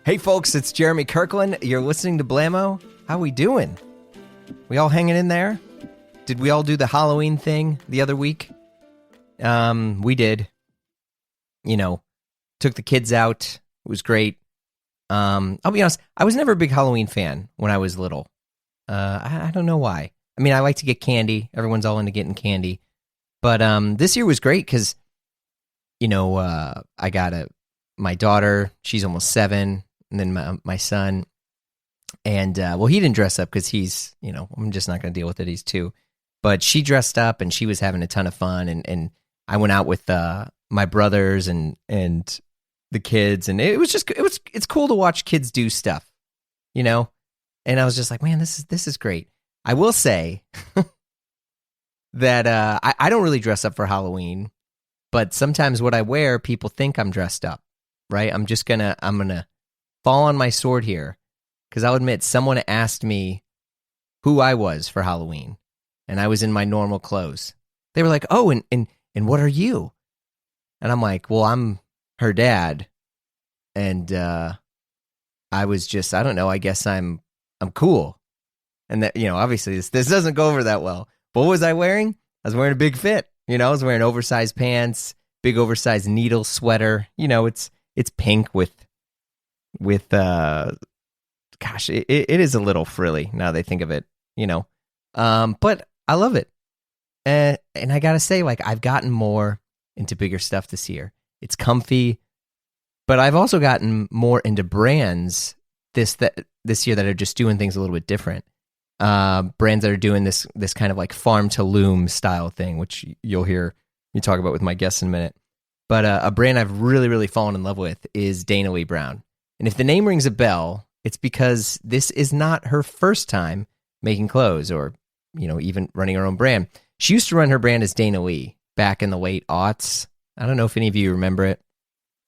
Hey folks, it's Jeremy Kirkland. You're listening to Blammo. How we doing? We all hanging in there? Did we all do the Halloween thing the other week? We did. You know, took the kids out. It was great. I'll be honest, I was never a big Halloween fan when I was little. I don't know why. I mean, I like to get candy. Everyone's all into getting candy. But this year was great because, I got my daughter. She's almost 7. And then my son. And, he didn't dress up because he's, I'm just not going to deal with it. He's 2. But she dressed up and she was having a ton of fun. And I went out with my brothers and the kids. And it's cool to watch kids do stuff, And I was just like, man, this is great. I will say that I don't really dress up for Halloween. But sometimes what I wear, people think I'm dressed up, right? I'm going to fall on my sword here, because I'll admit someone asked me who I was for Halloween, and I was in my normal clothes. They were like, "Oh, and what are you?" And I'm like, "Well, I'm her dad," and I was just, I don't know. I guess I'm cool, and that obviously this doesn't go over that well. But what was I wearing? I was wearing a big fit. I was wearing oversized pants, big oversized needle sweater. It's pink with gosh, it is a little frilly now that I think of it, but I love it. And I gotta say, like, I've gotten more into bigger stuff this year. It's comfy, but I've also gotten more into brands this year that are just doing things a little bit different. Brands that are doing this kind of like farm to loom style thing, which you'll hear me talk about with my guests in a minute. But a brand I've really, really fallen in love with is Dana Lee Brown. And if the name rings a bell, it's because this is not her first time making clothes or, even running her own brand. She used to run her brand as Dana Lee back in the late aughts. I don't know if any of you remember it.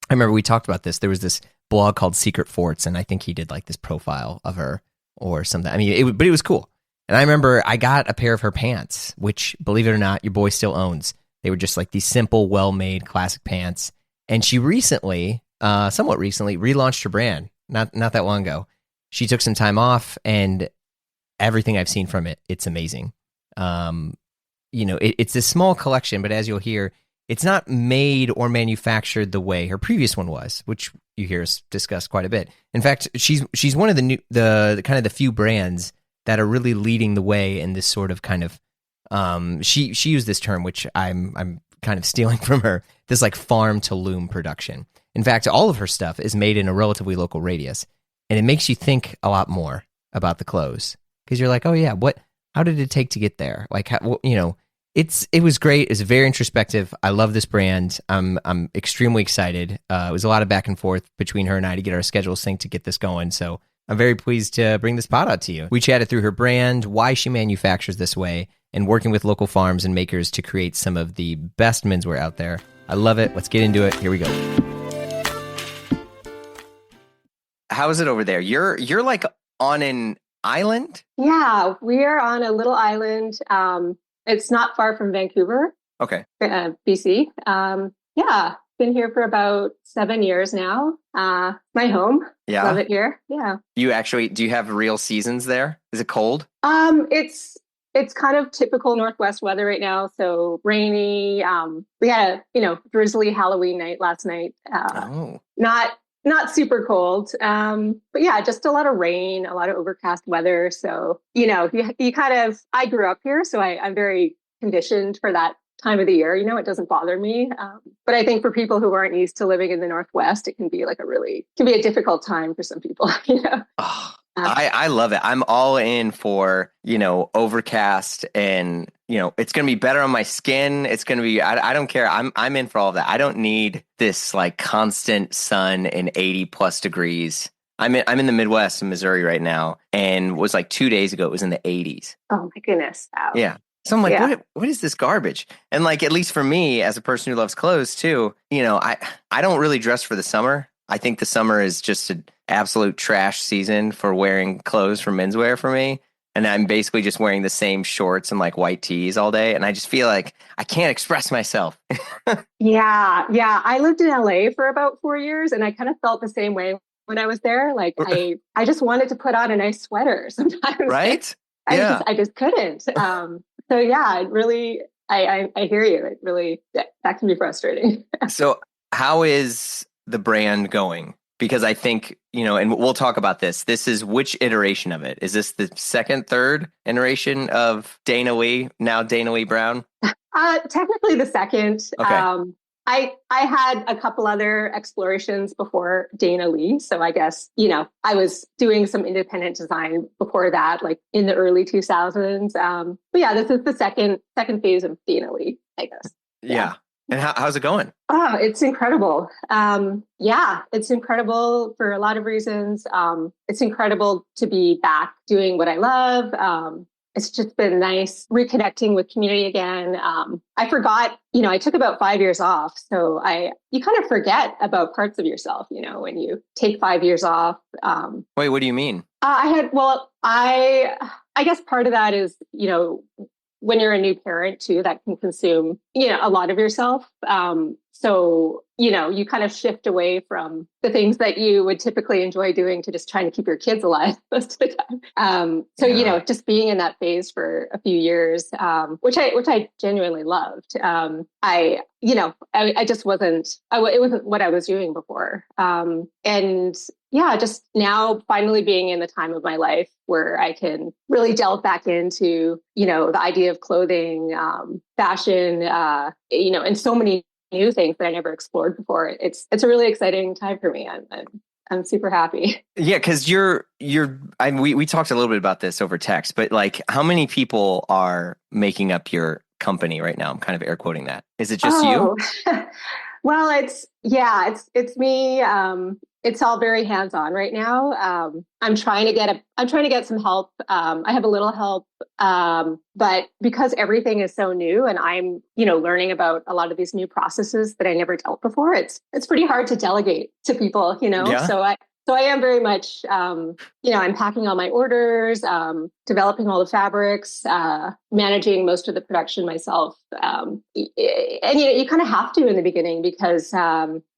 I remember we talked about this. There was this blog called Secret Forts, and I think he did like this profile of her or something. I mean, but it was cool. And I remember I got a pair of her pants, which, believe it or not, your boy still owns. They were just like these simple, well-made classic pants. And she recently, somewhat recently, relaunched her brand. Not that long ago. She took some time off, and everything I've seen from it, it's amazing. It's a small collection, but as you'll hear, it's not made or manufactured the way her previous one was, which you hear us discuss quite a bit. In fact, she's one of the kind of the few brands that are really leading the way in this sort of kind of. She used this term, which I'm kind of stealing from her. This like farm to loom production. In fact, all of her stuff is made in a relatively local radius, and it makes you think a lot more about the clothes because you're like, oh yeah, how did it take to get there? Like, it was great. It was very introspective. I love this brand. I'm extremely excited. It was a lot of back and forth between her and I to get our schedules synced to get this going. So I'm very pleased to bring this pod out to you. We chatted through her brand, why she manufactures this way, and working with local farms and makers to create some of the best menswear out there. I love it. Let's get into it. Here we go. How is it over there? You're like on an island? Yeah, we are on a little island. It's not far from Vancouver. Okay. BC. Yeah, been here for about 7 years now. My home. Yeah. Love it here. Yeah. Do you have real seasons there? Is it cold? It's kind of typical Northwest weather right now. So rainy. We had a drizzly Halloween night last night. Not super cold. But yeah, just a lot of rain, a lot of overcast weather. So, you kind of, I grew up here, so I'm very conditioned for that time of the year. It doesn't bother me. But I think for people who aren't used to living in the Northwest, it can be a difficult time for some people, Oh, I love it. I'm all in for, overcast and, it's going to be better on my skin. It's going to be, I don't care. I'm in for all of that. I don't need this like constant sun and 80 plus degrees. I'm in the Midwest in Missouri right now, and was like 2 days ago, it was in the 80s. Oh my goodness. Wow. Yeah. So I'm like, what is this garbage? And like, at least for me, as a person who loves clothes too, I don't really dress for the summer. I think the summer is just an absolute trash season for wearing clothes for menswear for me. And I'm basically just wearing the same shorts and like white tees all day. And I just feel like I can't express myself. Yeah. I lived in LA for about 4 years, and I kind of felt the same way when I was there. Like I just wanted to put on a nice sweater sometimes. Right? Yeah. I just couldn't. So yeah, it really, I hear you. It really, that can be frustrating. So how is the brand going? Because I think, and we'll talk about this. This is which iteration of it? Is this the second, third iteration of Dana Lee, now Dana Lee Brown? Technically the second. Okay. I had a couple other explorations before Dana Lee. So I guess, I was doing some independent design before that, like in the early 2000s. But yeah, this is the second phase of Dana Lee, I guess. Yeah. And how's it going? Oh, it's incredible. Yeah, it's incredible for a lot of reasons. It's incredible to be back doing what I love. It's just been nice reconnecting with community again. I forgot, I took about 5 years off. So you kind of forget about parts of yourself, when you take 5 years off. Wait, what do you mean? I guess part of that is, when you're a new parent too, that can consume, a lot of yourself. So, you kind of shift away from the things that you would typically enjoy doing to just trying to keep your kids alive most of the time. Just being in that phase for a few years, which I genuinely loved. I just it wasn't what I was doing before. And yeah, just now finally being in the time of my life where I can really delve back into, the idea of clothing, fashion, and so many new things that I never explored before. It's a really exciting time for me. I'm super happy. Yeah, because we talked a little bit about this over text, but like, how many people are making up your company right now? I'm kind of air quoting that. Is it just you? Well, it's me. It's all very hands-on right now. I'm trying to get some help. I have a little help, but because everything is so new and I'm, learning about a lot of these new processes that I never dealt before, it's pretty hard to delegate to people, Yeah. So I am very much, I'm packing all my orders, developing all the fabrics, managing most of the production myself. And you kind of have to in the beginning because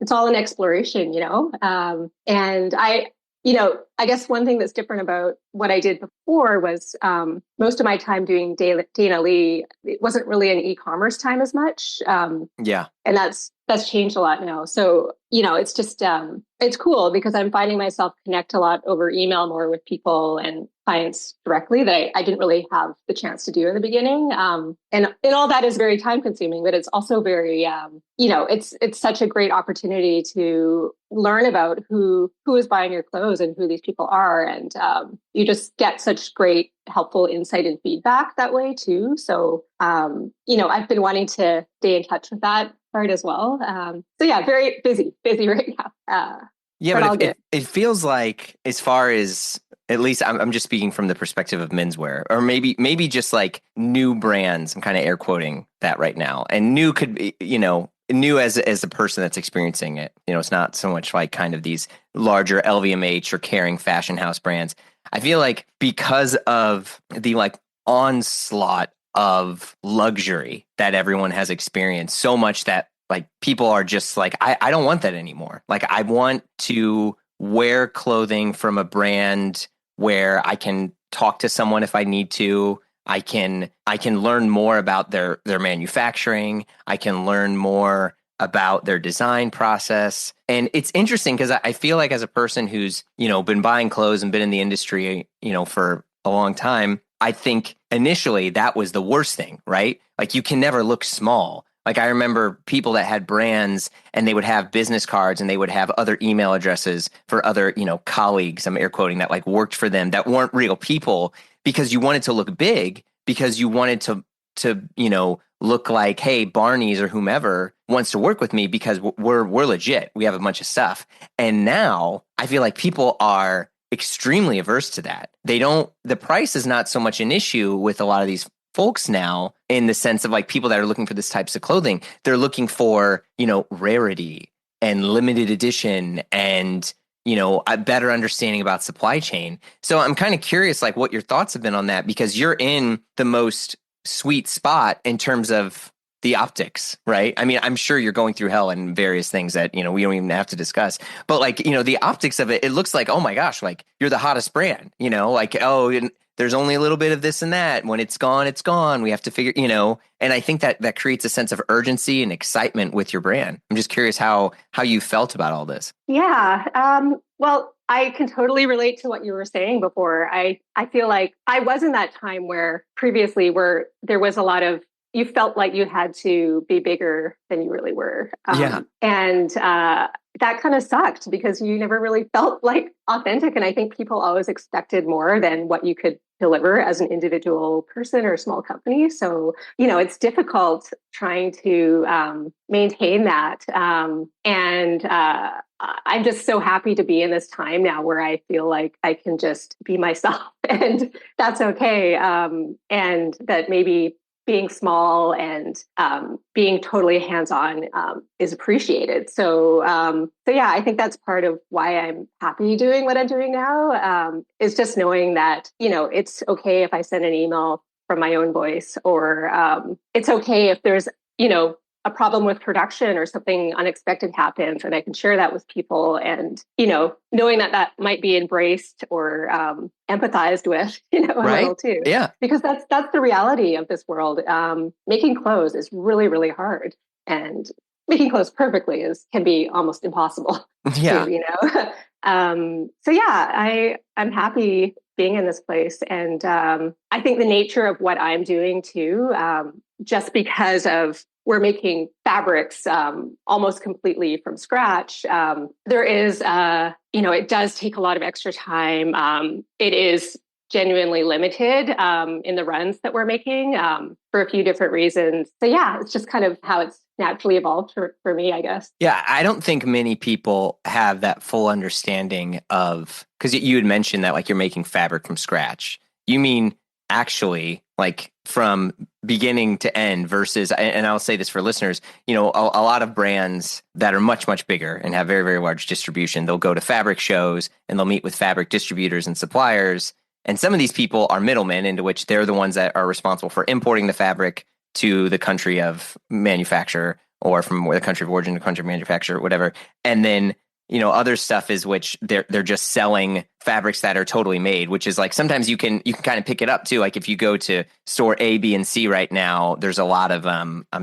it's all an exploration, and I guess one thing that's different about what I did before was most of my time doing Dana Lee, it wasn't really an e-commerce time as much. Yeah. And that's changed a lot now. So, it's just, it's cool because I'm finding myself connect a lot over email more with people and clients directly that I didn't really have the chance to do in the beginning. And all that is very time consuming, but it's also very, it's such a great opportunity to learn about who is buying your clothes and who these people are. And you just get such great helpful insight and feedback that way too. So, I've been wanting to stay in touch with that part as well. So yeah, very busy right now. Yeah, but it feels like, as far as, at least I'm just speaking from the perspective of menswear, or maybe just like new brands. I'm kind of air quoting that right now. And new could be, new as a person that's experiencing it. It's not so much like kind of these larger LVMH or Kering fashion house brands. I feel like because of the like onslaught of luxury that everyone has experienced, so much that like people are just like, I don't want that anymore. Like, I want to wear clothing from a brand where I can talk to someone if I need to. I can learn more about their manufacturing. I can learn more about their design process. And it's interesting because I feel like, as a person who's, been buying clothes and been in the industry, for a long time, I think initially that was the worst thing, right? Like, you can never look small. Like, I remember people that had brands and they would have business cards and they would have other email addresses for other, colleagues, I'm air quoting, that like worked for them that weren't real people, because you wanted to look big, because you wanted to look like, hey, Barney's or whomever wants to work with me because we're legit. We have a bunch of stuff. And now I feel like people are extremely averse to that. The price is not so much an issue with a lot of these folks now, in the sense of like people that are looking for this types of clothing. They're looking for, rarity and limited edition and, a better understanding about supply chain. So I'm kind of curious, like, what your thoughts have been on that, because you're in the most sweet spot in terms of the optics, right? I mean, I'm sure you're going through hell and various things that, we don't even have to discuss. But like, the optics of it, it looks like, oh my gosh, like you're the hottest brand, like, oh, and there's only a little bit of this and that. When it's gone, it's gone. We have to figure, and I think that creates a sense of urgency and excitement with your brand. I'm just curious how you felt about all this. Yeah. Well, I can totally relate to what you were saying before. I feel like I was in that time where previously where there was a lot of, you felt like you had to be bigger than you really were. And that kind of sucked because you never really felt like authentic. And I think people always expected more than what you could deliver as an individual person or small company. So, it's difficult trying to maintain that. And I'm just so happy to be in this time now where I feel like I can just be myself and that's okay. And that maybe being small and being totally hands-on is appreciated. So yeah, I think that's part of why I'm happy doing what I'm doing now, is just knowing that, it's okay if I send an email from my own voice, or it's okay if there's, a problem with production or something unexpected happens, and I can share that with people, and knowing that might be embraced or empathized with, a little too. Yeah, because that's the reality of this world. Making clothes is really, really hard, and making clothes perfectly can be almost impossible. Yeah. Too, so yeah, I'm happy being in this place, and I think the nature of what I'm doing too, just because of we're making fabrics almost completely from scratch. There is, it does take a lot of extra time. It is genuinely limited in the runs that we're making for a few different reasons. So yeah, it's just kind of how it's naturally evolved for me, I guess. Yeah, I don't think many people have that full understanding of, because you had mentioned that like you're making fabric from scratch. You mean actually like from beginning to end versus, and I'll say this for listeners, a lot of brands that are much, much bigger and have very, very large distribution, they'll go to fabric shows and they'll meet with fabric distributors and suppliers. And some of these people are middlemen, into which they're the ones that are responsible for importing the fabric to the country of manufacture, or from the country of origin to country of manufacture, whatever. And then, other stuff is which they're just selling fabrics that are totally made, which is like sometimes you can kind of pick it up too. Like if you go to store A, B, and C right now, there's a lot of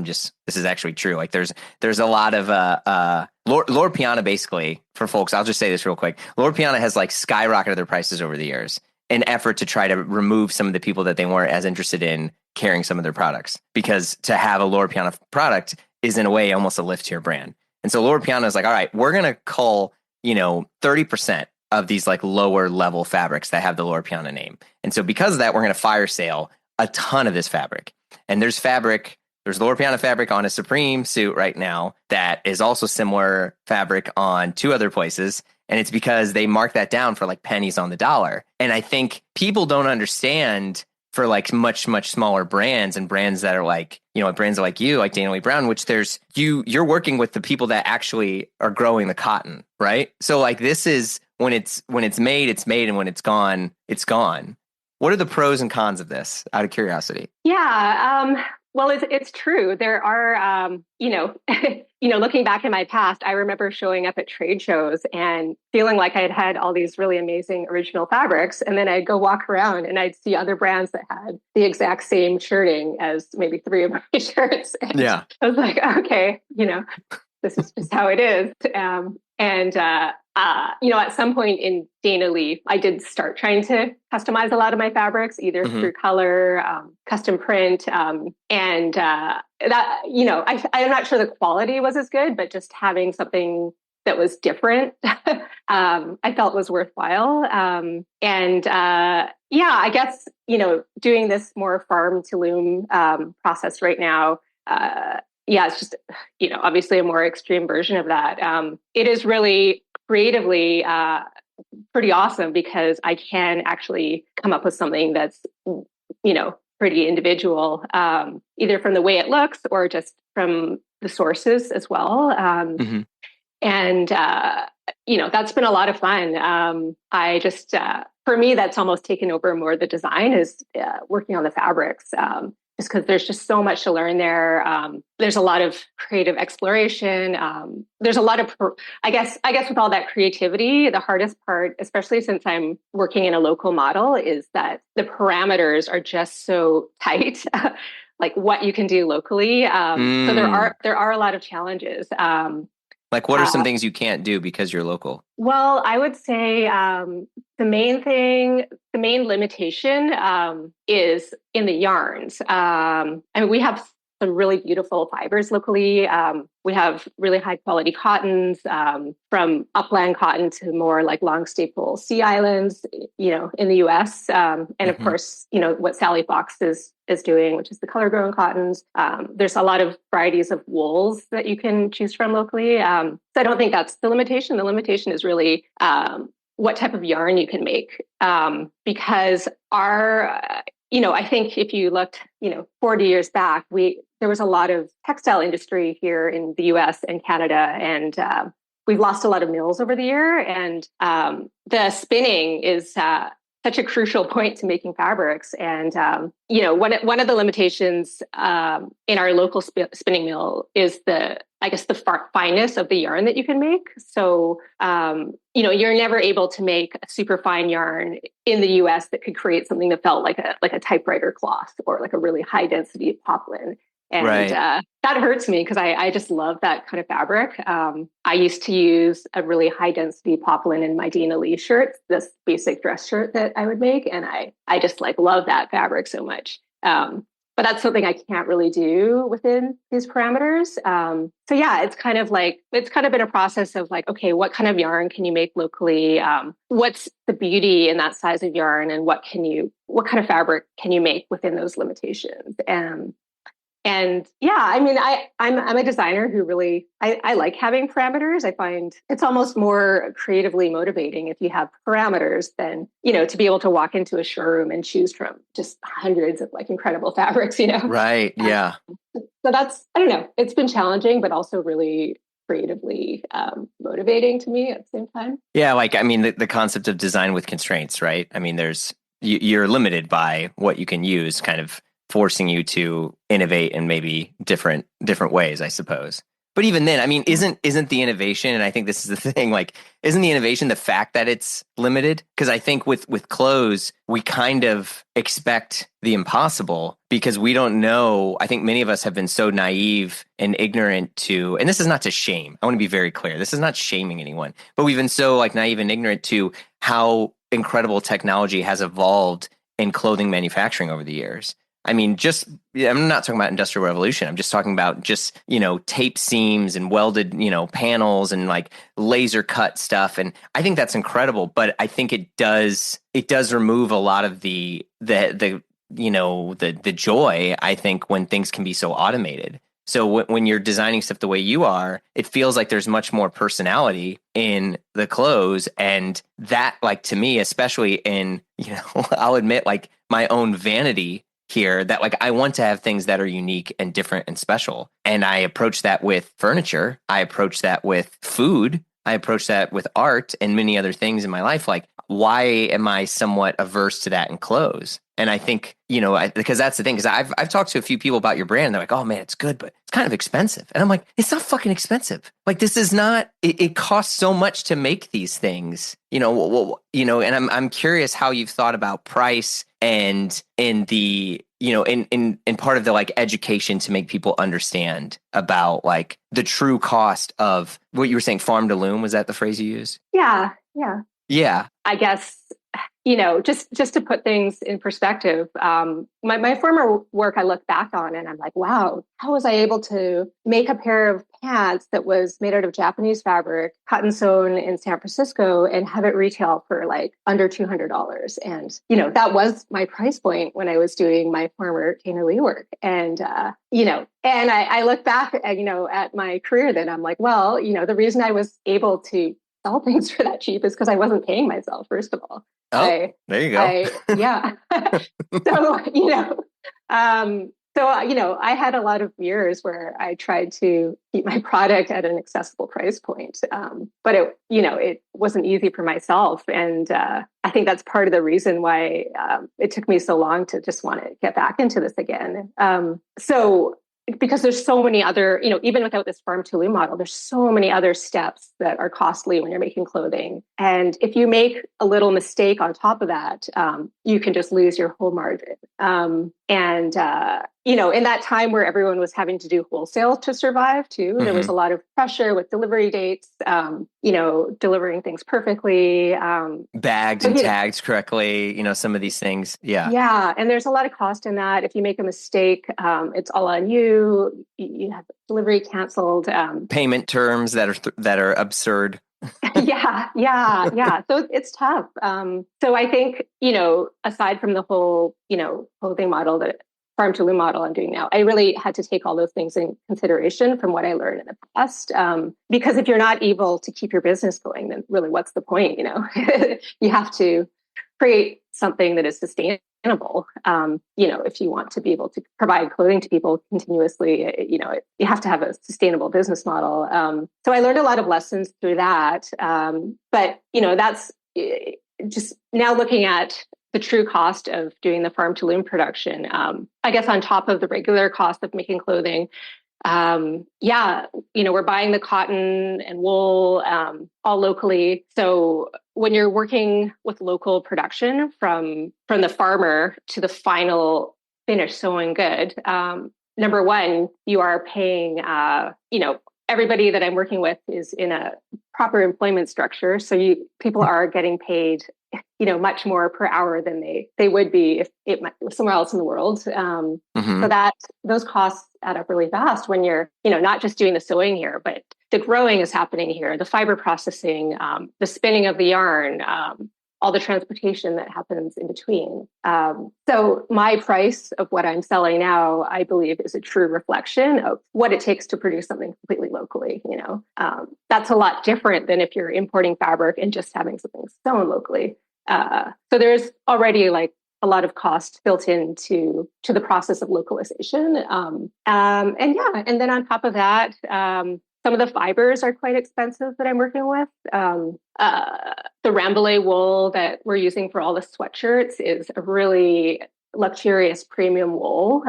this is actually true. Like there's a lot of Lord Piana, basically, for folks. I'll just say this real quick. Lord Piana has like skyrocketed their prices over the years, an effort to try to remove some of the people that they weren't as interested in carrying some of their products, because to have a Lord Piana product is in a way almost a lift to your brand. And so Lord Piana is like, all right, we're going to cull, 30% of these like lower level fabrics that have the Lord Piana name. And so because of that, we're going to fire sale a ton of this fabric. And there's Lord Piana fabric on a Supreme suit right now that is also similar fabric on two other places. And it's because they mark that down for like pennies on the dollar. And I think people don't understand, for like much, much smaller brands and brands that are like, brands like you, like Daniel Lee Brown, which you're working with the people that actually are growing the cotton, right? So like this is when it's made, it's made, and when it's gone, it's gone. What are the pros and cons of this, out of curiosity? Yeah. Well, it's true. There are, looking back in my past, I remember showing up at trade shows and feeling like I had all these really amazing original fabrics. And then I'd go walk around and I'd see other brands that had the exact same shirting as maybe three of my shirts. And yeah. I was like, okay, this is just how it is. At some point in Dana Lee, I did start trying to customize a lot of my fabrics, either through color, custom print, and that, I'm not sure the quality was as good, but just having something that was different, I felt was worthwhile. I guess, doing this more farm to loom process right now, it's just, obviously a more extreme version of that. It is really creatively pretty awesome because I can actually come up with something that's, pretty individual, either from the way it looks or just from the sources as well. And, that's been a lot of fun. I just, for me, that's almost taken over more the design is working on the fabrics. just because there's just so much to learn there. There's a lot of creative exploration. There's a lot of, I guess with all that creativity, the hardest part, especially since I'm working in a local model, is that the parameters are just so tight. Like what you can do locally. So there are a lot of challenges. Like, what are some things you can't do because you're local? Well, I would say the main limitation is in the yarns. I mean, we have some really beautiful fibers locally. We have really high quality cottons, from upland cotton to more like long staple sea islands, in the US. And of course, what Sally Fox is doing, which is the color grown cottons. There's a lot of varieties of wools that you can choose from locally. So I don't think that's the limitation. The limitation is really what type of yarn you can make. Because I think if you looked, 40 years back, there was a lot of textile industry here in the US and Canada, and we've lost a lot of mills over the year. And the spinning is such a crucial point to making fabrics. And, one of the limitations in our local spinning mill is the fineness of the yarn that you can make. So, you're never able to make a super fine yarn in the US that could create something that felt like a typewriter cloth or like a really high density poplin. And that hurts me because I just love that kind of fabric. I used to use a really high density poplin in my Dina Lee shirts, this basic dress shirt that I would make. And I just love that fabric so much. But that's something I can't really do within these parameters. So yeah, it's kind of been a process of like, okay, what kind of yarn can you make locally? What's the beauty in that size of yarn, and what kind of fabric can you make within those limitations? And yeah, I mean, I'm a designer who really, I like having parameters. I find it's almost more creatively motivating if you have parameters than, to be able to walk into a showroom and choose from just hundreds of like incredible fabrics, Right. Yeah. So that's, I don't know, it's been challenging, but also really creatively motivating to me at the same time. Yeah. Like, I mean, the concept of design with constraints, right? I mean, you're limited by what you can use, kind of forcing you to innovate in maybe different ways, I suppose. But even then, I mean, isn't the innovation, and I think this is the thing, like, isn't the innovation the fact that it's limited? Because I think with clothes, we kind of expect the impossible because we don't know. I think many of us have been so naive and ignorant to, and this is not to shame. I want to be very clear. This is not shaming anyone, but we've been so like naive and ignorant to how incredible technology has evolved in clothing manufacturing over the years. I mean, I'm not talking about Industrial Revolution. I'm just talking about tape seams and welded, panels and like laser cut stuff. And I think that's incredible. But I think it does remove a lot of the joy, I think, when things can be so automated. So when you're designing stuff the way you are, it feels like there's much more personality in the clothes. And that, like, to me, especially in, I'll admit, like, my own vanity here, that like I want to have things that are unique and different and special. And I approach that with furniture. I approach that with food. I approach that with art and many other things in my life. Like, why am I somewhat averse to that in clothes? And I think, because that's the thing, because I've talked to a few people about your brand. And they're like, oh man, it's good, but it's kind of expensive. And I'm like, it's not fucking expensive. Like, this is not, it costs so much to make these things, and I'm curious how you've thought about price and in the, in part of the like education to make people understand about like the true cost of what you were saying, farm to loom. Was that the phrase you used? Yeah. Yeah. Yeah. I guess, just to put things in perspective, my former work I look back on and I'm like, wow, how was I able to make a pair of pants that was made out of Japanese fabric, cotton sewn in San Francisco, and have it retail for like under $200? And, that was my price point when I was doing my former Dana Lee work. And, and I look back at my career then I'm like, well, the reason I was able to sell things for that cheap is because I wasn't paying myself, first of all. Oh, there you go. Yeah. So, So, I had a lot of years where I tried to keep my product at an accessible price point. But it wasn't easy for myself. And I think that's part of the reason why it took me so long to just want to get back into this again. So because there's so many other, even without this farm to loom model, there's so many other steps that are costly when you're making clothing. And if you make a little mistake on top of that, you can just lose your whole margin. In that time where everyone was having to do wholesale to survive too, there was a lot of pressure with delivery dates, delivering things perfectly. Bagged and tagged correctly, some of these things. Yeah. Yeah. And there's a lot of cost in that. If you make a mistake, it's all on you. You have delivery canceled. Payment terms that are absurd. Yeah. So it's tough. So I think, aside from the whole, clothing model, that farm to loom model I'm doing now, I really had to take all those things in consideration from what I learned in the past. Because if you're not able to keep your business going, then really what's the point? You have to create something that is sustainable. If you want to be able to provide clothing to people continuously, you have to have a sustainable business model. So I learned a lot of lessons through that. But that's just now looking at the true cost of doing the farm to loom production. I guess on top of the regular cost of making clothing, we're buying the cotton and wool all locally. So when you're working with local production from the farmer to the final finished sewing good, number one, you are paying, everybody that I'm working with is in a proper employment structure. So people are getting paid much more per hour than they would be if it was somewhere else in the world. So that those costs add up really fast when you're, not just doing the sewing here, but the growing is happening here, the fiber processing, the spinning of the yarn, all the transportation that happens in between. So my price of what I'm selling now, I believe, is a true reflection of what it takes to produce something completely locally. That's a lot different than if you're importing fabric and just having something sewn locally. So there's already like a lot of cost built into the process of localization. And then on top of that, some of the fibers are quite expensive that I'm working with. The Rambouillet wool that we're using for all the sweatshirts is a really luxurious premium wool.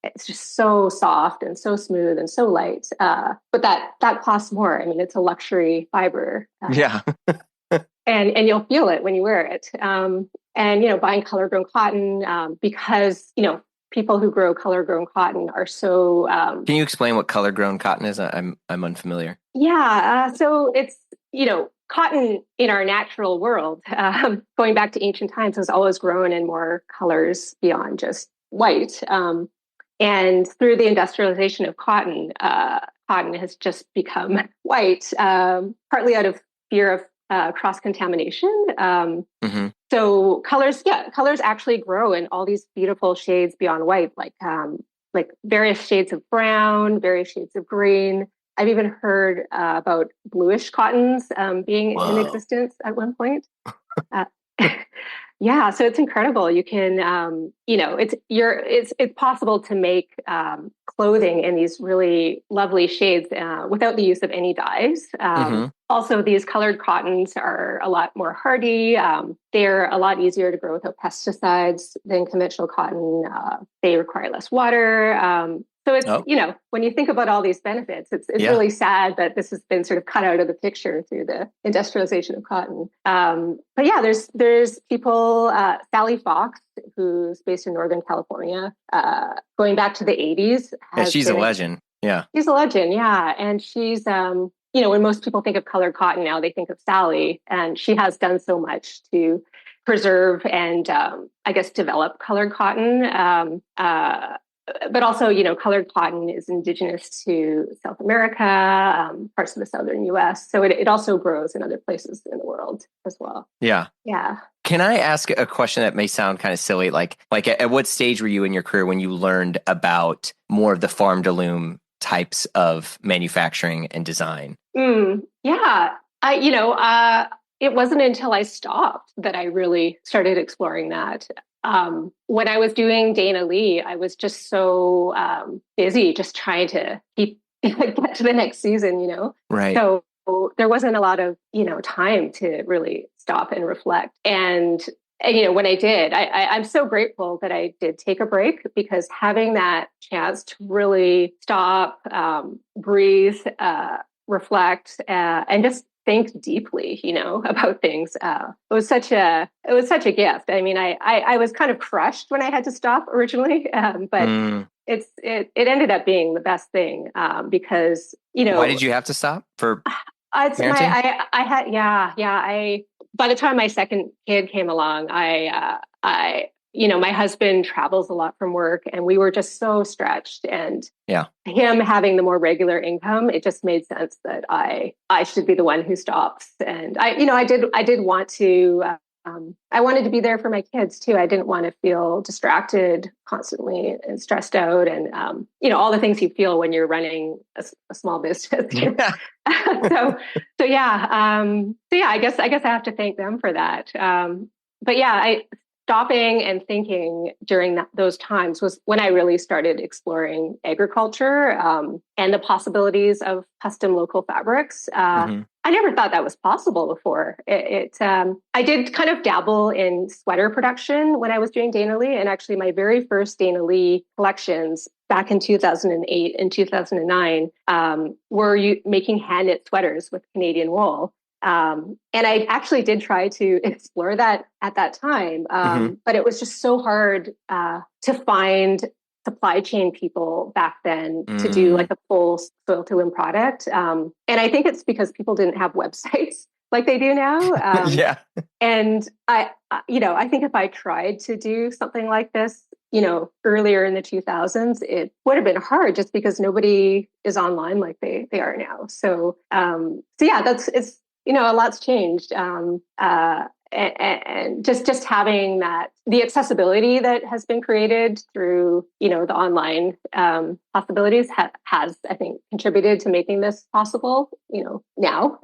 It's just so soft and so smooth and so light. But that costs more. I mean, it's a luxury fiber. Yeah. And you'll feel it when you wear it. Buying color grown cotton, because, people who grow color grown cotton are so. Can you explain what color grown cotton is? I'm unfamiliar. Yeah. So it's, cotton in our natural world, going back to ancient times, has always grown in more colors beyond just white. And through the industrialization of cotton, cotton has just become white, partly out of fear of cross-contamination. So colors actually grow in all these beautiful shades beyond white, like various shades of brown, various shades of green. I've even heard about bluish cottons being in existence at one point. Yeah, so it's incredible. You can, it's possible to make clothing in these really lovely shades without the use of any dyes. Also, these colored cottons are a lot more hardy. They're a lot easier to grow without pesticides than conventional cotton. They require less water. So it's, when you think about all these benefits, it's really sad that this has been sort of cut out of the picture through the industrialization of cotton. But yeah, there's people, Sally Fox, who's based in Northern California, going back to the 80s. Yeah, she's a legend. Yeah. She's a legend. Yeah. And she's, when most people think of colored cotton now, they think of Sally, and she has done so much to preserve and, I guess, develop colored cotton. But also, colored cotton is indigenous to South America, parts of the southern U.S. So it also grows in other places in the world as well. Yeah. Yeah. Can I ask a question that may sound kind of silly? Like at what stage were you in your career when you learned about more of the farm to loom types of manufacturing and design? Yeah. It wasn't until I stopped that I really started exploring that. when I was doing Dana Lee, I was just so busy just trying to keep get to the next season, Right. So there wasn't a lot of, time to really stop and reflect. And when I did, I'm so grateful that I did take a break, because having that chance to really stop, breathe, reflect, and just think deeply, about things. It was such a gift. I mean, I was kind of crushed when I had to stop originally, but it ended up being the best thing, because Why did you have to stop for it's my parenting? I had I by the time my second kid came along, my husband travels a lot from work, and we were just so stretched, and Yeah. him having the more regular income, it just made sense that I should be the one who stops. And I did want to. I wanted to be there for my kids too. I didn't want to feel distracted constantly and stressed out, and all the things you feel when you're running a small business. Yeah. so so yeah, I guess I have to thank them for that. But yeah, I stopping and thinking during those times was when I really started exploring agriculture, and the possibilities of custom local fabrics. Hmm. I never thought that was possible before. I did kind of dabble in sweater production when I was doing Dana Lee, and actually my very first Dana Lee collections back in 2008 and 2009 were making hand knit sweaters with Canadian wool. And I actually did try to explore that at that time, Hmm. but it was just so hard to find supply chain people back then to do like a full soil to limb product. And I think it's because people didn't have websites like they do now. Yeah. And I think if I tried to do something like this, earlier in the 2000s, it would have been hard just because nobody is online like they are now. So yeah, it's a lot's changed. And just having the accessibility that has been created through the online possibilities has, I think, contributed to making this possible now,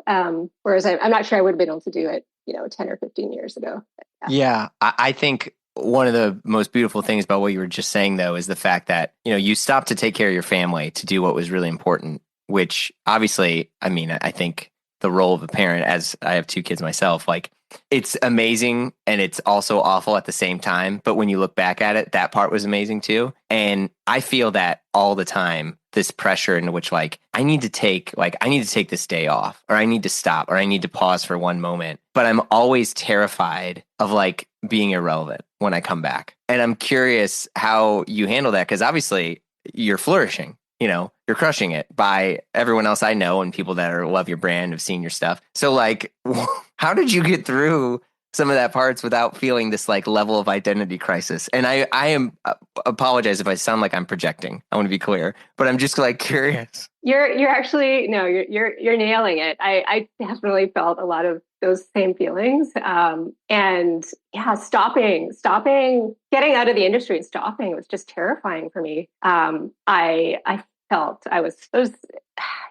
whereas I'm not sure I would have been able to do it 10 or 15 years ago. Yeah. I think one of the most beautiful things about what you were just saying, though, is the fact that, you stopped to take care of your family to do what was really important, which obviously, I mean, I think the role of a parent, as I have two kids myself, like it's amazing and it's also awful at the same time. But when you look back at it, that part was amazing too. And I feel that all the time, this pressure into which I need to take this day off, or I need to stop, or I need to pause for one moment. But I'm always terrified of being irrelevant when I come back. And I'm curious how you handle that, because obviously you're flourishing. You're crushing it by everyone else I know, and people that love your brand, have seen your stuff. So how did you get through some of that parts without feeling this level of identity crisis? And I am apologize if I sound like I'm projecting. I want to be clear, but I'm just curious. You're actually no, you're nailing it. I definitely felt a lot of those same feelings. And yeah, stopping, getting out of the industry and stopping was just terrifying for me. I felt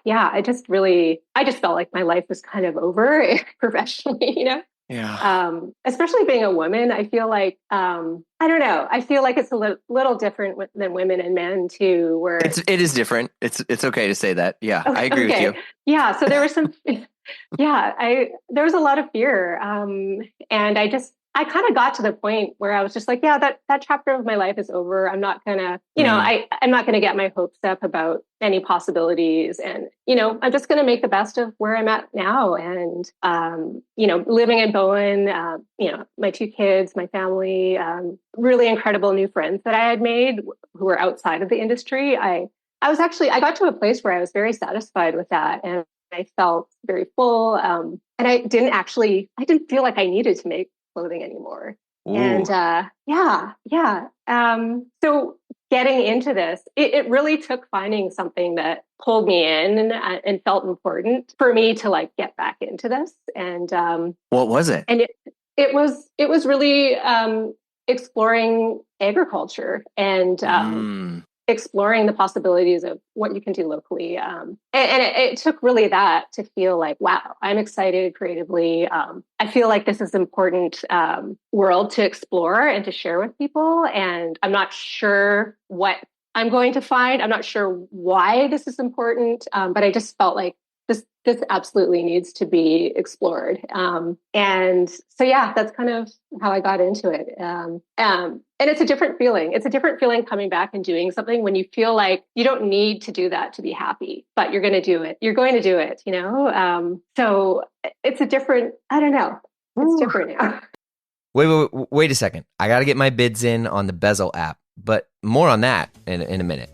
yeah, I just felt like my life was kind of over professionally. Yeah. Especially being a woman, I feel like I don't know. I feel like it's a little different than women and men too. Where it is different. It's okay to say that. Yeah, I agree with okay, you. yeah. So there was some, yeah. There was a lot of fear, and I kind of got to the point where I was just like, yeah, that chapter of my life is over. I'm not gonna, I'm not gonna get my hopes up about any possibilities, and I'm just gonna make the best of where I'm at now. And living in Bowen, my two kids, my family, really incredible new friends that I had made who were outside of the industry. I got to a place where I was very satisfied with that, and I felt very full. And I didn't feel like I needed to make clothing anymore. Ooh. And yeah. So getting into this, it really took finding something that pulled me in and felt important for me to get back into this. And What was it? and it was really exploring agriculture and exploring the possibilities of what you can do locally. And it took really that to feel like, wow, I'm excited creatively. I feel like this is an important world to explore and to share with people. And I'm not sure what I'm going to find. I'm not sure why this is important, but I just felt like this absolutely needs to be explored. And so, yeah, that's kind of how I got into it. And it's a different feeling. It's a different feeling coming back and doing something when you feel like you don't need to do that to be happy, but you're going to do it. You're going to do it, So it's a different, I don't know. It's different now. Wait a second. I got to get my bids in on the Bezel app, but more on that in a minute.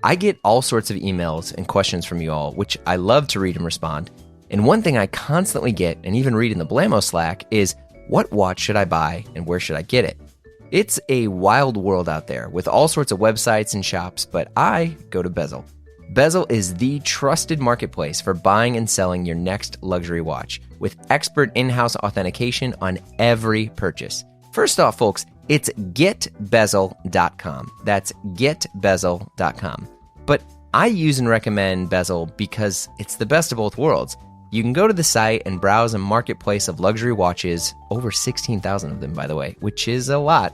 I get all sorts of emails and questions from you all, which I love to read and respond. And one thing I constantly get, and even read in the Blamo Slack, is what watch should I buy and where should I get it? It's a wild world out there with all sorts of websites and shops, but I go to Bezel. Bezel is the trusted marketplace for buying and selling your next luxury watch with expert in-house authentication on every purchase. First off, folks, it's getbezel.com. That's getbezel.com. But I use and recommend Bezel because it's the best of both worlds. You can go to the site and browse a marketplace of luxury watches, over 16,000 of them, by the way, which is a lot.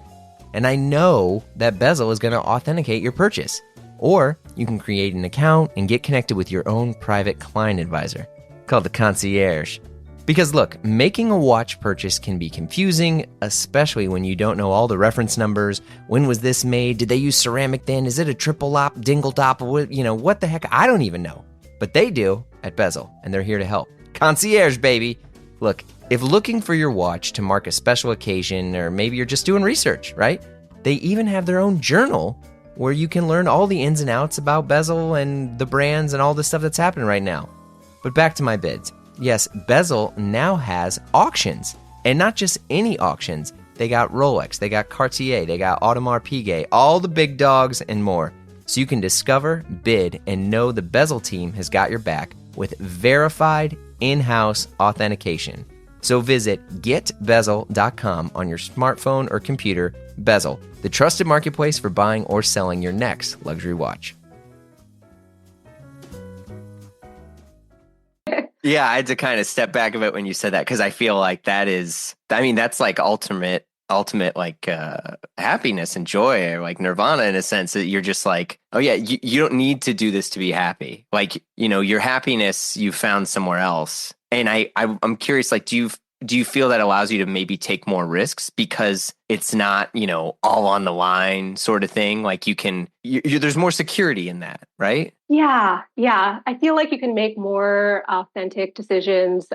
And I know that Bezel is going to authenticate your purchase. Or you can create an account and get connected with your own private client advisor, called the concierge. Because look, making a watch purchase can be confusing, especially when you don't know all the reference numbers. When was this made? Did they use ceramic then? Is it a triple lop, dingle top? What the heck? I don't even know. But they do at Bezel, and they're here to help. Concierge, baby. Look, if looking for your watch to mark a special occasion, or maybe you're just doing research, right? They even have their own journal where you can learn all the ins and outs about Bezel and the brands and all the stuff that's happening right now. But back to my bids. Yes, Bezel now has auctions, and not just any auctions. They got Rolex, they got Cartier, they got Audemars Piguet, all the big dogs and more. So you can discover, bid, and know the Bezel team has got your back with verified in-house authentication. So visit getbezel.com on your smartphone or computer. Bezel, the trusted marketplace for buying or selling your next luxury watch. Yeah, I had to kind of step back a bit when you said that, because I feel like that's like ultimate like happiness and joy, or like nirvana, in a sense that you're just like, oh yeah, you don't need to do this to be happy. Like, your happiness you found somewhere else. And I'm curious, like, do you feel that allows you to maybe take more risks because it's not, all on the line sort of thing? Like there's more security in that, right? Yeah. I feel like you can make more authentic decisions.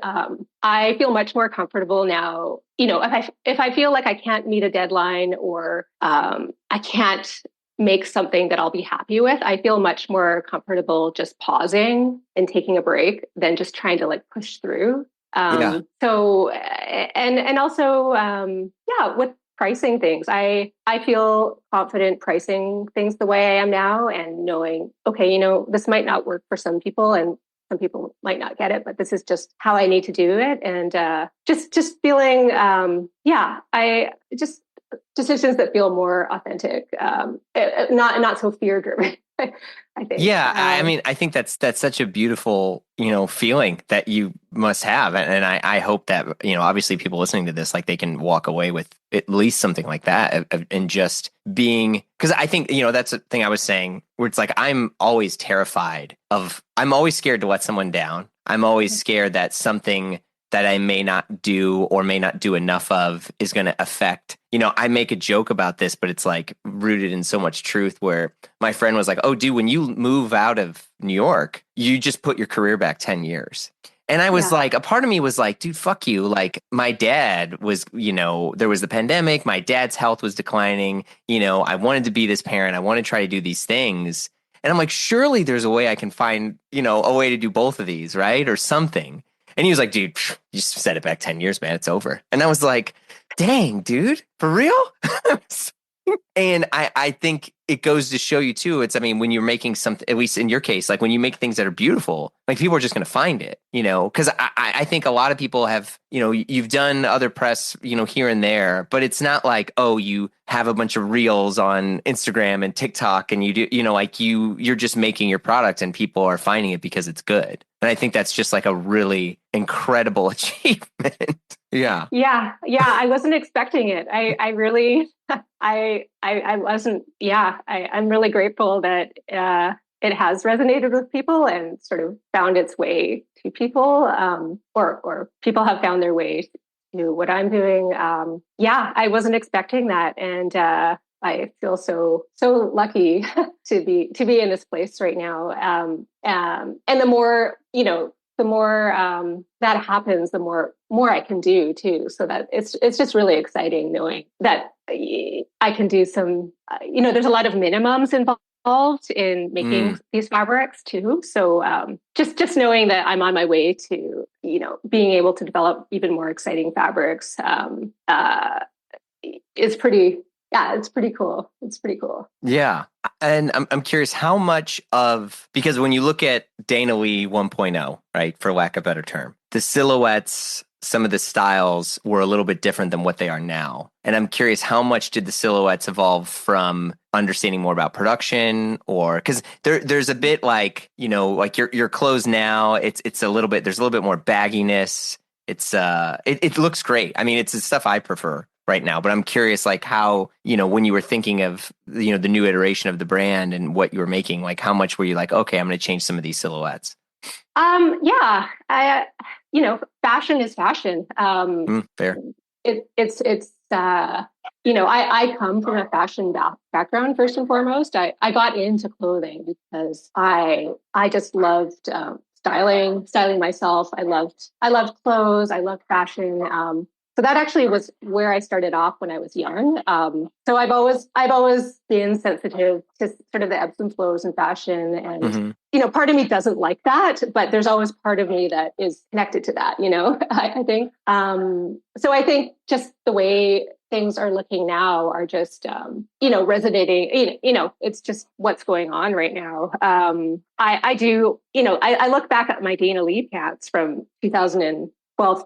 I feel much more comfortable now. If I feel like I can't meet a deadline, or I can't make something that I'll be happy with, I feel much more comfortable just pausing and taking a break than just trying to like push through. So, and also, with pricing things, I feel confident pricing things the way I am now, and knowing, okay, this might not work for some people, and some people might not get it, but this is just how I need to do it. And just feeling, I just decisions that feel more authentic, not so fear driven. I think. Yeah, I think that's such a beautiful, feeling that you must have, and I hope that obviously people listening to this, like, they can walk away with at least something like that, and just being, because I think that's the thing I was saying, where it's like I'm always scared to let someone down. I'm always scared that something that I may not do or may not do enough of is going to affect, I make a joke about this, but it's like rooted in so much truth, where my friend was like, oh, dude, when you move out of New York, you just put your career back 10 years. And I was like, a part of me was like, dude, fuck you. Like, my dad was, there was the pandemic. My dad's health was declining. I wanted to be this parent. I want to try to do these things. And I'm like, surely there's a way I can find, a way to do both of these, right? Or something. And he was like, dude, you just set it back 10 years, man. It's over. And I was like, dang, dude, for real? And I think it goes to show you too. It's, I mean, when you're making something, at least in your case, like when you make things that are beautiful, like people are just going to find it, because I think a lot of people have, you've done other press, here and there, but it's not like, oh, you have a bunch of reels on Instagram and TikTok and you do, like you're just making your product and people are finding it because it's good. And I think that's just like a really incredible achievement. Yeah. Yeah. Yeah. I wasn't expecting it. I really, I wasn't, yeah, I'm really grateful that, it has resonated with people and sort of found its way to people, or people have found their way to what I'm doing. Yeah, I wasn't expecting that. And, I feel so lucky to be in this place right now. And the more, the more that happens, the more I can do too. So that it's just really exciting knowing that I can do some. There's a lot of minimums involved in making these fabrics too. So just knowing that I'm on my way to being able to develop even more exciting fabrics is pretty. Yeah, it's pretty cool. It's pretty cool. Yeah. And I'm curious how much because when you look at Dana Lee 1.0, right, for lack of a better term, the silhouettes, some of the styles were a little bit different than what they are now. And I'm curious, how much did the silhouettes evolve from understanding more about production, or because there's a bit like, like your clothes now, it's a little bit, there's a little bit more bagginess. It looks great. I mean, it's the stuff I prefer right now, but I'm curious, like how, when you were thinking of, the new iteration of the brand and what you were making, like how much were you like, okay, I'm going to change some of these silhouettes? Yeah, fashion is fashion. Fair. I come from a fashion background first and foremost. I got into clothing because I just loved styling myself. I loved clothes. I loved fashion. So that actually was where I started off when I was young. So I've always been sensitive to sort of the ebbs and flows in fashion, and part of me doesn't like that, but there's always part of me that is connected to that. I think. So I think just the way things are looking now are just resonating. It's just what's going on right now. I do. I look back at my Dana Lee pants from 2012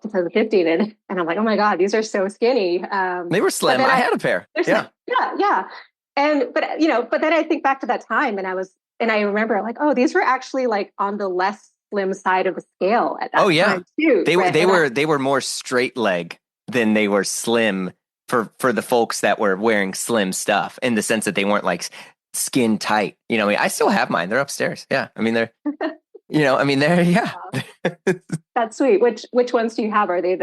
to 2015, and I'm like, oh my God, these are so skinny. They were slim. I had a pair. Yeah. Yeah. But then I think back to that time, and I remember like, oh, these were actually like on the less slim side of the scale at that time too. They were more straight leg than they were slim for the folks that were wearing slim stuff, in the sense that they weren't like skin tight. I still have mine. They're upstairs. Yeah. I mean, they're yeah. That's sweet. Which ones do you have? Are they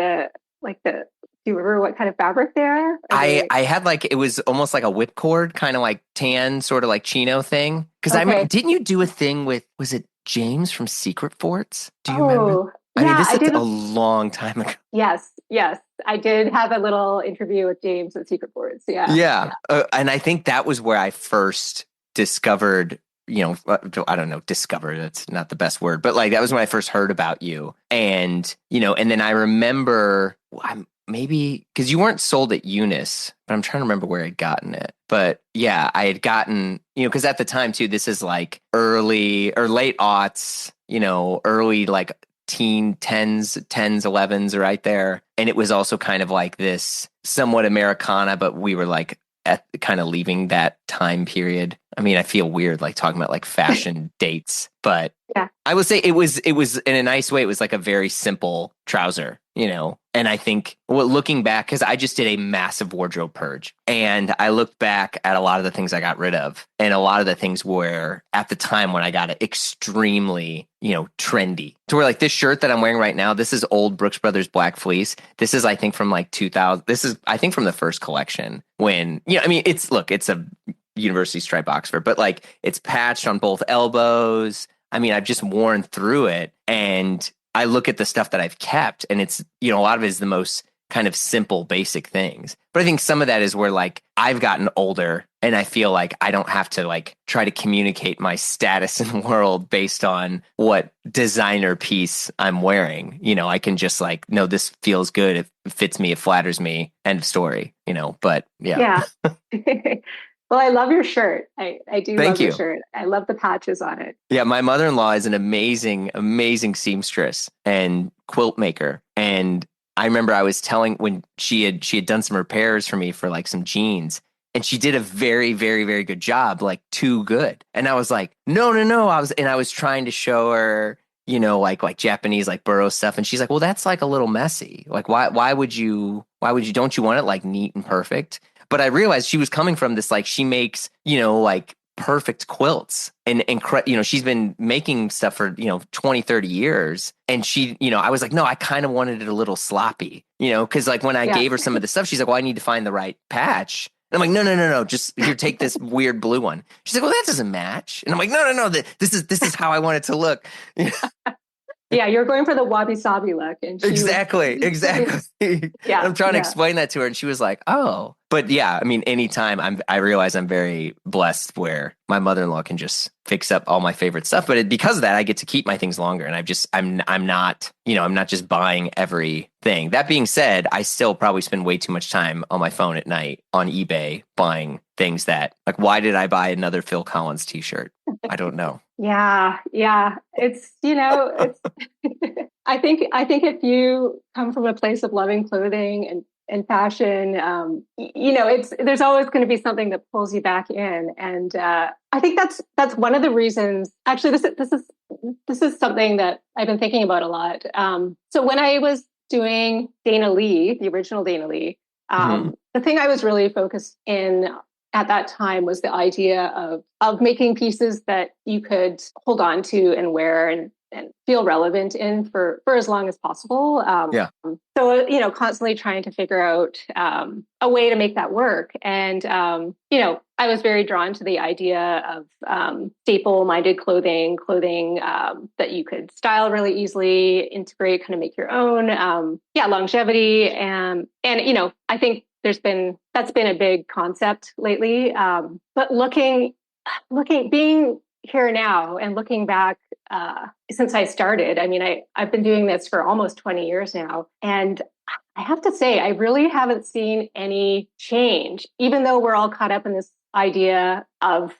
do you remember what kind of fabric they are? I had it was almost like a whipcord, kind of like tan, sort of like chino thing. Because I mean, didn't you do a thing with, was it James from Secret Forts? Do you remember? I mean, this is a long time ago. Yes. I did have a little interview with James at Secret Forts. Yeah. Yeah. And I think that was where I first discovered, I don't know, discover, that's not the best word, but that was when I first heard about you. And, and then I remember, maybe because you weren't sold at Eunice, but I'm trying to remember where I'd gotten it. But yeah, I had gotten, because at the time too, this is like early or late aughts, early teen 10s, 11s right there. And it was also kind of like this somewhat Americana, but we were at kind of leaving that time period. I mean, I feel weird talking about fashion dates, but yeah, I would say it was in a nice way. It was a very simple trouser, and I think looking back, because I just did a massive wardrobe purge, and I looked back at a lot of the things I got rid of, and a lot of the things were at the time when I got it extremely, trendy, to where this shirt that I'm wearing right now, this is old Brooks Brothers black fleece. This is, I think, from 2000. This is, I think, from the first collection when, I mean, it's a university stripe Oxford, but it's patched on both elbows. I mean, I've just worn through it, and I look at the stuff that I've kept, and it's, a lot of it is the most kind of simple, basic things. But I think some of that is where I've gotten older, and I feel like I don't have to try to communicate my status in the world based on what designer piece I'm wearing. I can just no, this feels good. fits me, it flatters me, end of story, but yeah. Yeah. Well, I love your shirt. I do Thank love your you. shirt. I love the patches on it. Yeah, my mother-in-law is an amazing, amazing seamstress and quilt maker. And I remember I was telling when she had done some repairs for me for like some jeans, and she did a very, very, very good job, like too good. And I was like, no, no, no. I was trying to show her, like Japanese like burrow stuff, and she's like, well, that's like a little messy. Like, why would you don't you want it like neat and perfect? But I realized she was coming from this, like she makes, like perfect quilts and she's been making stuff for 20, 30 years, and I was like, no, I kind of wanted it a little sloppy, because like when I Yeah. gave her some of the stuff, she's like, well, I need to find the right patch. And I'm like, no, no, no, no, just here, take this weird blue one. She's like, well, that doesn't match. And I'm like, no, no, no, this is how I want it to look. Yeah, you're going for the wabi-sabi look, and Exactly. Yeah, I'm trying to yeah. explain that to her, and she was like, "Oh." But yeah, I mean, anytime I realize I'm very blessed where my mother-in-law can just fix up all my favorite stuff. But because of that, I get to keep my things longer, and I'm not, I'm not just buying everything. That being said, I still probably spend way too much time on my phone at night on eBay buying things that, like, why did I buy another Phil Collins t-shirt? I don't know. Yeah, yeah. It's I think if you come from a place of loving clothing and fashion, it's there's always going to be something that pulls you back in, and I think that's one of the reasons. Actually, this is something that I've been thinking about a lot. So when I was doing Dana Lee, the original Dana Lee, the thing I was really focused in at that time was the idea of making pieces that you could hold on to and wear and feel relevant in for as long as possible. Yeah. So, constantly trying to figure out a way to make that work. And, I was very drawn to the idea of staple-minded clothing that you could style really easily, integrate, kind of make your own. Longevity. And I think that's been a big concept lately. But being here now and looking back since I started, I mean, I've been doing this for almost 20 years now. And I have to say, I really haven't seen any change, even though we're all caught up in this idea of,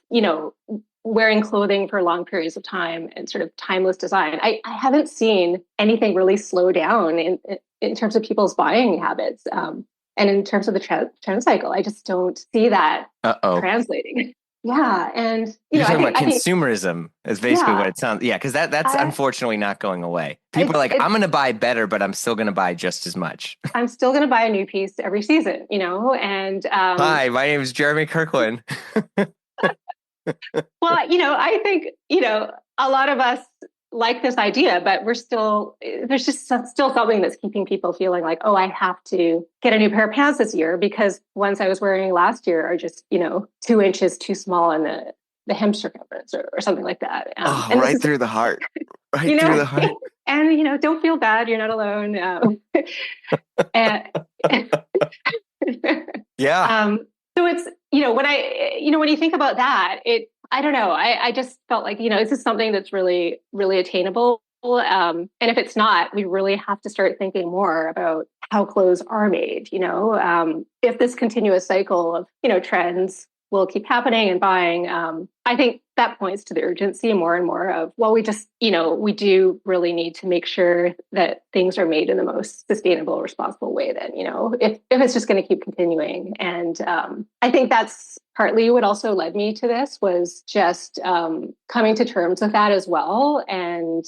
wearing clothing for long periods of time and sort of timeless design. I haven't seen anything really slow down in terms of people's buying habits. And in terms of the trend cycle, I just don't see that translating. Yeah, and You're talking about I think consumerism is basically what it sounds. Yeah, because that's unfortunately not going away. People are like, I'm going to buy better, but I'm still going to buy just as much. I'm still going to buy a new piece every season, and hi, my name is Jeremy Kirkland. Well, I think a lot of us like this idea, but there's just still something that's keeping people feeling like, oh, I have to get a new pair of pants this year because ones I was wearing last year are just 2 inches too small in the hem circumference or something like that. Right through the heart, through the heart. And don't feel bad, you're not alone. And yeah. So it's when you think about that, I don't know. I just felt like this is something that's really really attainable. And if it's not, we really have to start thinking more about how clothes are made. If this continuous cycle of trends will keep happening and buying, I think that points to the urgency more and more of, well, we just, we do really need to make sure that things are made in the most sustainable, responsible way then, if it's just going to keep continuing. And I think that's partly what also led me to this was just coming to terms with that as well. And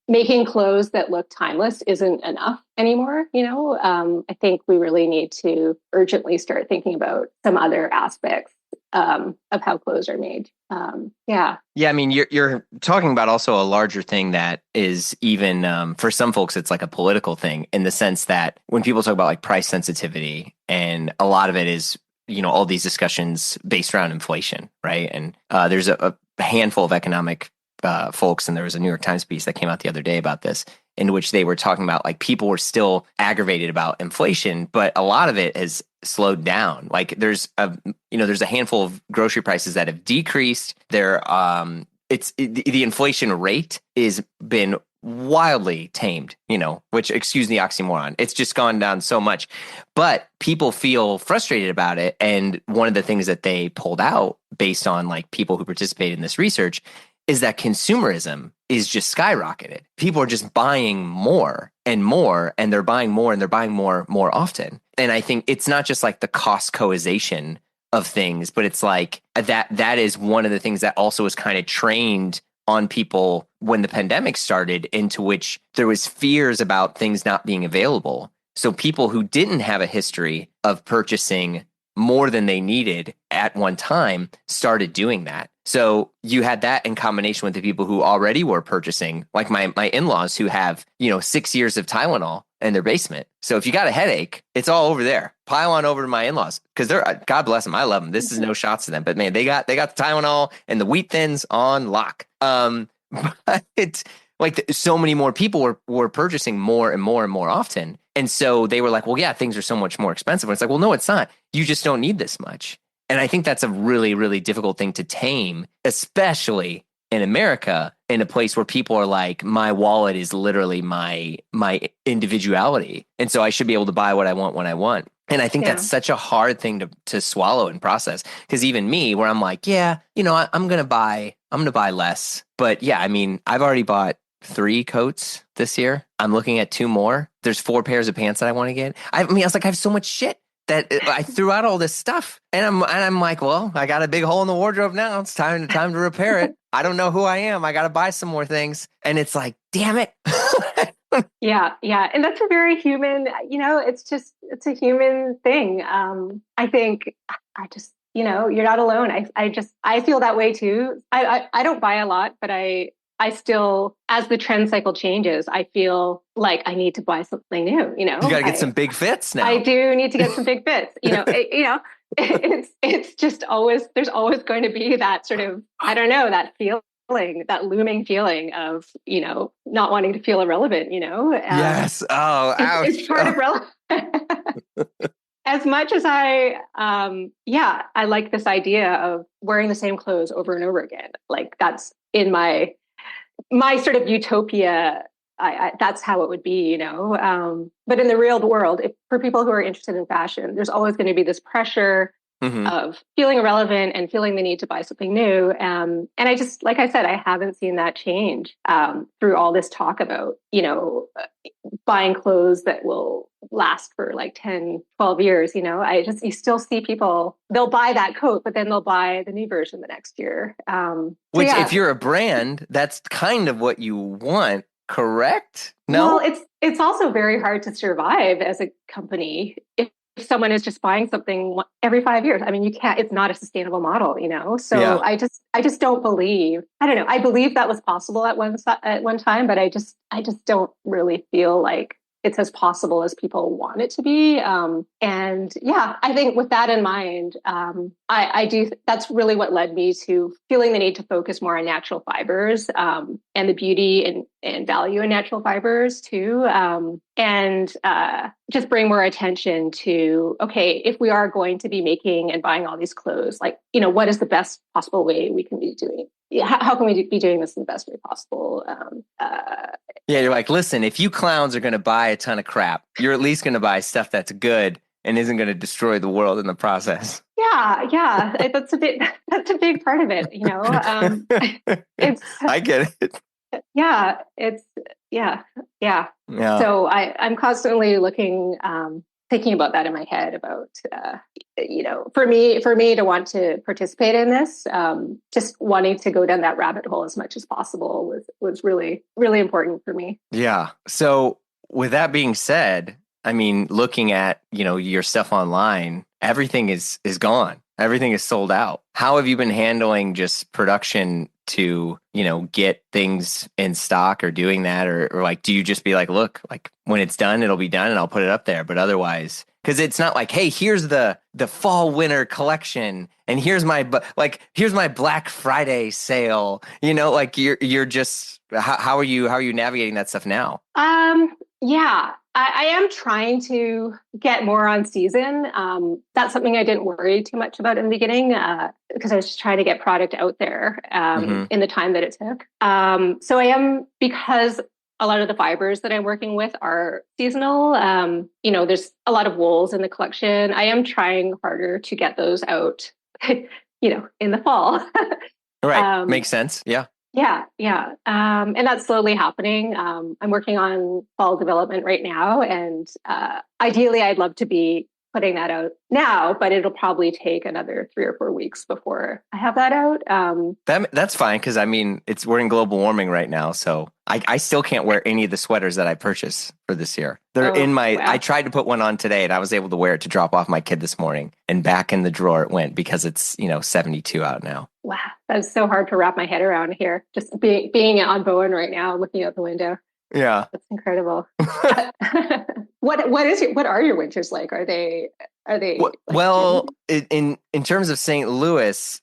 making clothes that look timeless isn't enough anymore. I think we really need to urgently start thinking about some other aspects of how clothes are made. Yeah. I mean, you're talking about also a larger thing that is even for some folks, it's like a political thing in the sense that when people talk about like price sensitivity, and a lot of it is, all these discussions based around inflation, right? And there's a handful of economic folks, and there was a New York Times piece that came out the other day about this, in which they were talking about like people were still aggravated about inflation, but a lot of it has slowed down. Like there's a handful of grocery prices that have decreased. The inflation rate is been wildly tamed, which, excuse the oxymoron. It's just gone down so much. But people feel frustrated about it. And one of the things that they pulled out based on like people who participated in this research is that consumerism is just skyrocketed. People are just buying more and more, and they're buying more and they're buying more often. And I think it's not just like the Costcoization of things, but it's like that is one of the things that also was kind of trained on people when the pandemic started, into which there was fears about things not being available. So people who didn't have a history of purchasing more than they needed at one time started doing that. So you had that in combination with the people who already were purchasing, like my in-laws who have, 6 years of Tylenol in their basement. So if you got a headache, it's all over there. Pile on over to my in-laws because they're, God bless them, I love them. This is no shots to them, but man, they got the Tylenol and the wheat thins on lock. But it's like so many more people were purchasing more and more and more often. And so they were like, well, yeah, things are so much more expensive. And it's like, well, no, it's not. You just don't need this much. And I think that's a really, really difficult thing to tame, especially in America, in a place where people are like, my wallet is literally my individuality. And so I should be able to buy what I want when I want. And I think that's such a hard thing to swallow and process. Because even me, where I'm like, yeah, I'm going to buy less. But yeah, I mean, I've already bought 3 coats this year. I'm looking at 2 more. There's 4 pairs of pants that I want to get. I was like, I have so much shit that I threw out all this stuff, and I'm like, well, I got a big hole in the wardrobe now. It's time to repair it. I don't know who I am. I got to buy some more things, and it's like, damn it. Yeah, and that's a very human. It's a human thing. I think I just, you're not alone. I feel that way too. I don't buy a lot, but I still, as the trend cycle changes, I feel like I need to buy something new. You got to get some big fits now. I do need to get some big fits. It's just always, there's always going to be that sort of, I don't know, that feeling, that looming feeling of, not wanting to feel irrelevant. Yes. Oh, ouch. It's part of relevant. As much as I like this idea of wearing the same clothes over and over again. Like that's in my sort of utopia. That's how it would be, but in the real world, for people who are interested in fashion, there's always going to be this pressure of feeling irrelevant and feeling the need to buy something new. And I just, like I said, I haven't seen that change through all this talk about, buying clothes that will last for like 10, 12 years. You still see people, they'll buy that coat, but then they'll buy the new version the next year. Which if you're a brand, that's kind of what you want, correct? No? Well, it's also very hard to survive as a company if someone is just buying something every 5 years. I mean, you can't, it's not a sustainable model, So yeah. I just don't believe, I don't know. I believe that was possible at one time, but I just don't really feel like it's as possible as people want it to be. And yeah, I think with that in mind, I do, that's really what led me to feeling the need to focus more on natural fibers, and the beauty and value in natural fibers too. And just bring more attention to, okay, if we are going to be making and buying all these clothes, like, what is the best possible way we can be doing? How can we be doing this in the best way possible? Yeah, you're like, listen, if you clowns are going to buy a ton of crap, you're at least going to buy stuff that's good and isn't going to destroy the world in the process. Yeah, that's a big part of it. It's. I get it. Yeah, it's yeah. So I'm constantly looking, thinking about that in my head about, for me to want to participate in this, just wanting to go down that rabbit hole as much as possible was really, really important for me. Yeah. So with that being said, I mean, looking at, your stuff online, everything is gone. Everything is sold out. How have you been handling just production to, get things in stock or doing that? Or like, do you just be like, look, like when it's done, it'll be done and I'll put it up there. But otherwise, because it's not like, hey, here's the fall winter collection and here's my Black Friday sale, like you're just, how are you navigating that stuff now? Yeah, I am trying to get more on season. That's something I didn't worry too much about in the beginning, because I was just trying to get product out there in the time that it took. So I am, because a lot of the fibers that I'm working with are seasonal. There's a lot of wools in the collection. I am trying harder to get those out, in the fall. Right. Makes sense. Yeah. Yeah, yeah. And that's slowly happening. I'm working on fall development right now, and ideally, I'd love to be putting that out now, but it'll probably take another 3 or 4 weeks before I have that out. That's fine because I mean we're in global warming right now, so I still can't wear any of the sweaters that I purchased for this year. They're in my. Wow. I tried to put one on today, and I was able to wear it to drop off my kid this morning, and back in the drawer it went because it's 72 out now. Wow, that's so hard to wrap my head around here. Just being on Bowen right now, looking out the window. Yeah, that's incredible. What are your winters like? Are they well, in terms of St. Louis,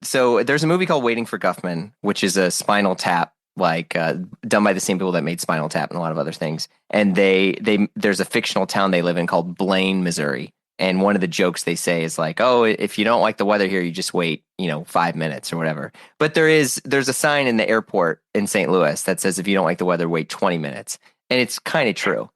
so there's a movie called Waiting for Guffman, which is a Spinal Tap done by the same people that made Spinal Tap and a lot of other things. And there's a fictional town they live in called Blaine, Missouri. And one of the jokes they say is like, oh, if you don't like the weather here, you just wait, 5 minutes or whatever. But there's a sign in the airport in St. Louis that says, if you don't like the weather, wait 20 minutes. And it's kind of true.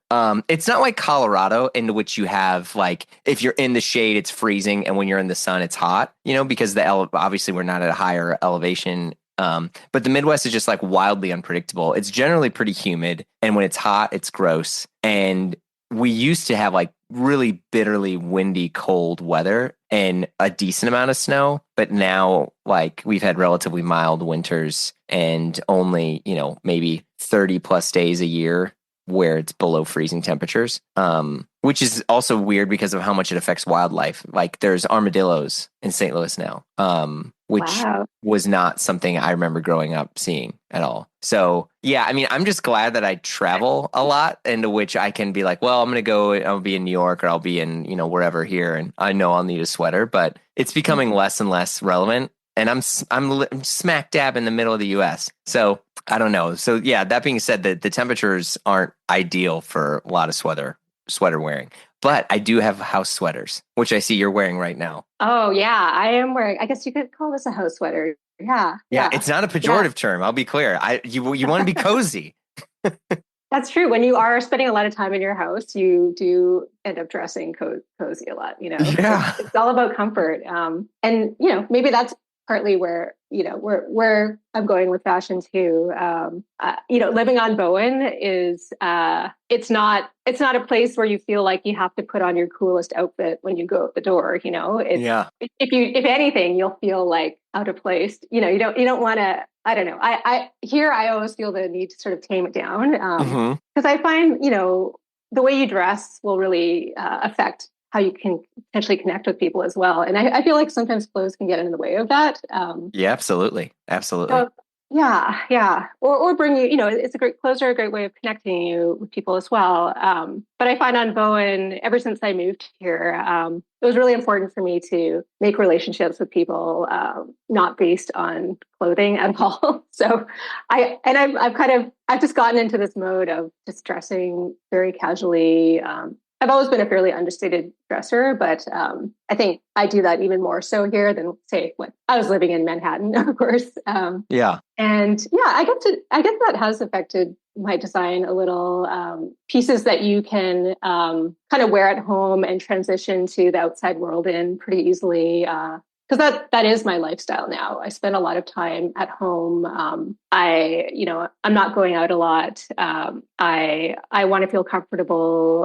It's not like Colorado, in which you have if you're in the shade, it's freezing. And when you're in the sun, it's hot, because obviously we're not at a higher elevation. But the Midwest is just wildly unpredictable. It's generally pretty humid. And when it's hot, it's gross. And we used to have really bitterly windy, cold weather and a decent amount of snow. But now we've had relatively mild winters and only, maybe 30 plus days a year where it's below freezing temperatures, which is also weird because of how much it affects wildlife. There's armadillos in St. Louis now, which was not something I remember growing up seeing at all. So yeah, I mean, I'm just glad that I travel a lot, into which I can be well, I'm going to go, I'll be in New York or I'll be in, wherever here. And I know I'll need a sweater, but it's becoming less and less relevant. And I'm smack dab in the middle of the US. So I don't know. So yeah, that being said, the temperatures aren't ideal for a lot of sweater wearing. But I do have house sweaters, which I see you're wearing right now. Oh yeah, I am wearing. I guess you could call this a house sweater. Yeah. Yeah, it's not a pejorative term. I'll be clear. You want to be cozy. That's true. When you are spending a lot of time in your house, you do end up dressing cozy a lot. Yeah. It's all about comfort. And maybe that's partly where where I'm going with fashion too. Living on Bowen is it's not a place where you feel like you have to put on your coolest outfit when you go out the door. If anything, you'll feel out of place. You don't want to. I don't know. I always feel the need to sort of tame it down because I find the way you dress will really affect how you can potentially connect with people as well. And I feel like sometimes clothes can get in the way of that. Yeah, absolutely. Absolutely. So, yeah. Or bring you, clothes are a great way of connecting you with people as well. But I find on Bowen, ever since I moved here, it was really important for me to make relationships with people, not based on clothing at all. So I've just gotten into this mode of just dressing very casually. I've always been a fairly understated dresser, but I think I do that even more so here than, say, when I was living in Manhattan, of course. Yeah. And yeah, I guess that has affected my design a little. Pieces that you can kind of wear at home and transition to the outside world in pretty easily. Because that is my lifestyle now. I spend a lot of time at home. I'm not going out a lot. I want to feel comfortable.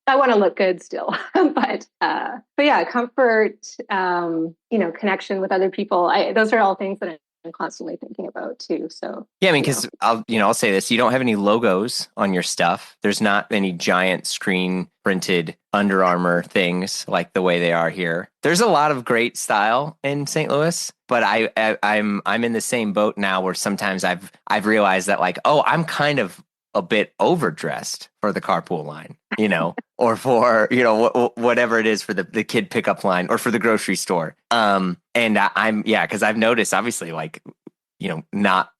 I want to look good still, but yeah, comfort. Connection with other people. Those are all things that I'm constantly thinking about too. So yeah, I mean, because I'll say this: you don't have any logos on your stuff. There's not any giant screen printed Under Armour things like the way they are here. There's a lot of great style in St. Louis, but I'm in the same boat now where sometimes I've realized that I'm kind of a bit overdressed for the carpool line, or for, whatever it is for the kid pickup line or for the grocery store. And because I've noticed obviously not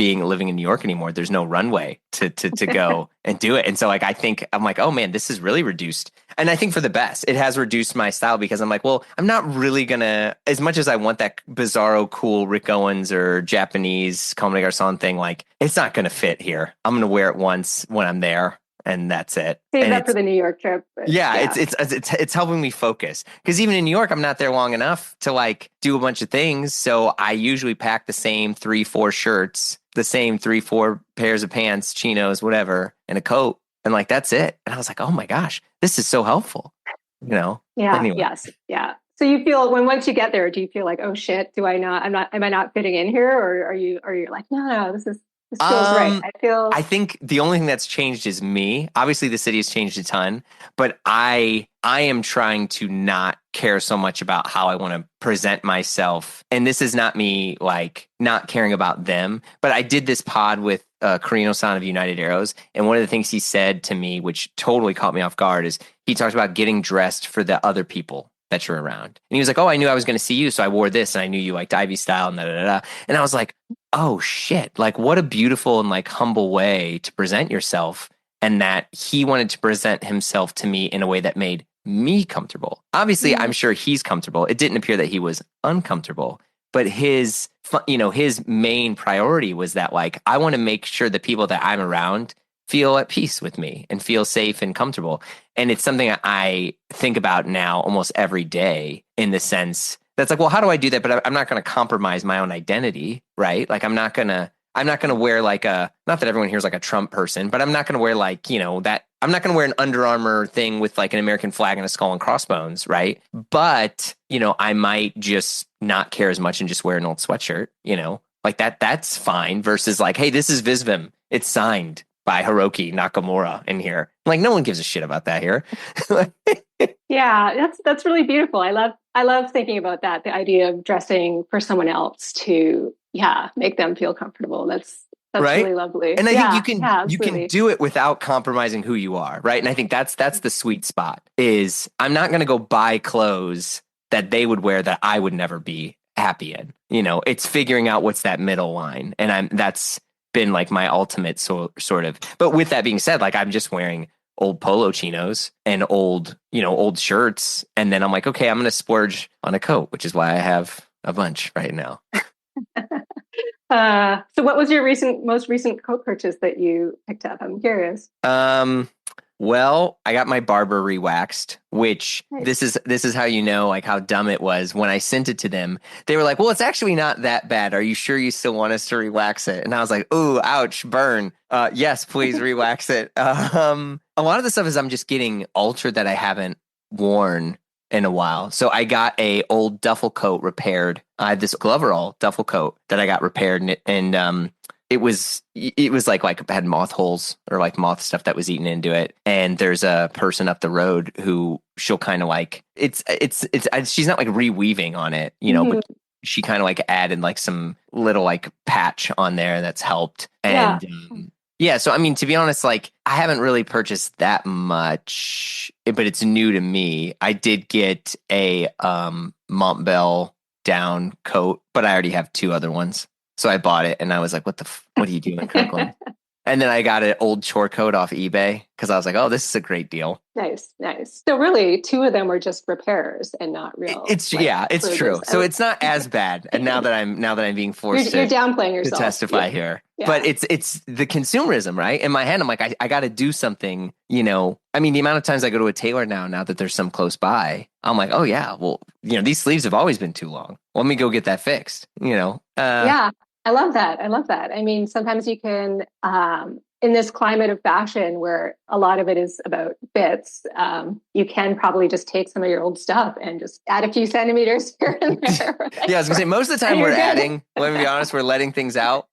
being living in New York anymore. There's no runway to go and do it. And so like, I think I'm like, oh man, this is really reduced. And I think for the best, it has reduced my style because I'm like, well, I'm not really gonna, as much as I want that bizarro, cool Rick Owens or Japanese Comme des Garçons thing, like it's not gonna fit here. I'm gonna wear it once when I'm there and that's it. Save And that for the New York trip. yeah, it's helping me focus because even in New York, I'm not there long enough to like do a bunch of things. So I usually pack the same 3-4 shirts, the same 3-4 pairs of pants, chinos, whatever, and a coat, and like that's it. And I was like, oh my gosh, this is so helpful, you know. Yeah. Anyway. Yes. Yeah. So you feel once you get there, do you feel like, oh shit, am I not fitting in here, or are you like, no, this feels right. I think the only thing that's changed is me. Obviously, the city has changed a ton, but I am trying to not care so much about how I want to present myself. And this is not me like not caring about them, but I did this pod with Carino-san of United Arrows, and one of the things he said to me, which totally caught me off guard, is he talked about getting dressed for the other people that you're around. And he was like, oh, I knew I was going to see you, so I wore this, and I knew you liked Ivy style, and da da da. And I was like, oh shit, like what a beautiful and like humble way to present yourself. And that he wanted to present himself to me in a way that made me comfortable. Obviously, I'm sure he's comfortable. It didn't appear that he was uncomfortable, but his main priority was that like, I want to make sure the people that I'm around feel at peace with me and feel safe and comfortable. And it's something I think about now almost every day in the sense that's like, well, how do I do that? But I'm not going to compromise my own identity, right? Like I'm not going to wear like not that everyone here's like a Trump person, but I'm not going to wear like, that I'm not going to wear an Under Armour thing with like an American flag and a skull and crossbones, right? But, I might just not care as much and just wear an old sweatshirt, like that's fine versus like, hey, this is Visvim. It's signed by Hiroki Nakamura in here. Like no one gives a shit about that here. Yeah, that's really beautiful. I love thinking about that, the idea of dressing for someone else to make them feel comfortable. That's right? Really lovely. And I think you can do it without compromising who you are, right? And I think that's the sweet spot is I'm not going to go buy clothes that they would wear that I would never be happy in. It's figuring out what's that middle line. And that's been like my ultimate sort of. But with that being said, like I'm just wearing old polo chinos and old shirts. And then I'm like, okay, I'm going to splurge on a coat, which is why I have a bunch right now. So what was your most recent coat purchase that you picked up? I'm curious. Well, I got my barber re-waxed, which nice. this is how like how dumb it was. When I sent it to them, they were like, well, it's actually not that bad. Are you sure you still want us to re-wax it? And I was like, ooh, ouch, burn. Yes, please re-wax it. A lot of the stuff is I'm just getting altered that I haven't worn in a while. So I got a old duffel coat repaired. I had this Gloverall duffel coat that I got repaired and it was like had moth holes or like moth stuff that was eaten into it. And there's a person up the road who she'll kind of like it's she's not like reweaving on it, but she kind of like added like some little like patch on there that's helped. And yeah, so I mean, to be honest, like I haven't really purchased that much, but it's new to me. I did get a Montbell down coat, but I already have 2 other ones. So I bought it and I was like, what are you doing, Kirkland? And then I got an old chore coat off eBay because I was like, oh, this is a great deal. Nice. So really 2 of them were just repairs and not real. It's true. So it's not as bad. And now that I'm being forced you're downplaying yourself to testify here. Yeah. But it's the consumerism, right? In my head, I'm like, I got to do something, I mean, the amount of times I go to a tailor now that there's some close by, I'm like, oh yeah, well, these sleeves have always been too long. Let me go get that fixed, Yeah. I love that. I mean, sometimes you can, in this climate of fashion where a lot of it is about fits, you can probably just take some of your old stuff and just add a few centimeters here and there. Yeah, I was gonna say most of the time we're adding. Let me be honest, we're letting things out.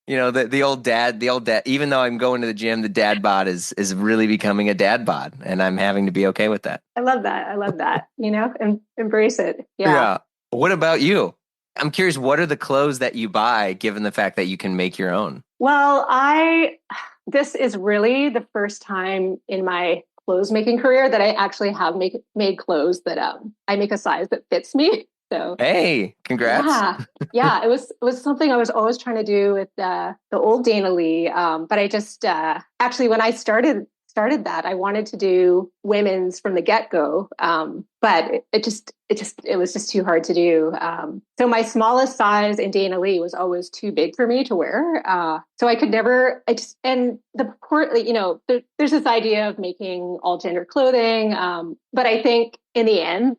The old dad. Even though I'm going to the gym, the dad bod is really becoming a dad bod, and I'm having to be okay with that. I love that. And embrace it. Yeah. What about you? I'm curious, what are the clothes that you buy given the fact that you can make your own? Well, this is really the first time in my clothes making career that I actually have made clothes that I make a size that fits me. So Hey, congrats. yeah, yeah, it was something I was always trying to do with the old Dana Lee. But I just actually when I started that, I wanted to do women's from the get go. But it was just too hard to do. So my smallest size in Dana Lee was always too big for me to wear. So I could never. I just and the court, there's this idea of making all gender clothing. But I think in the end,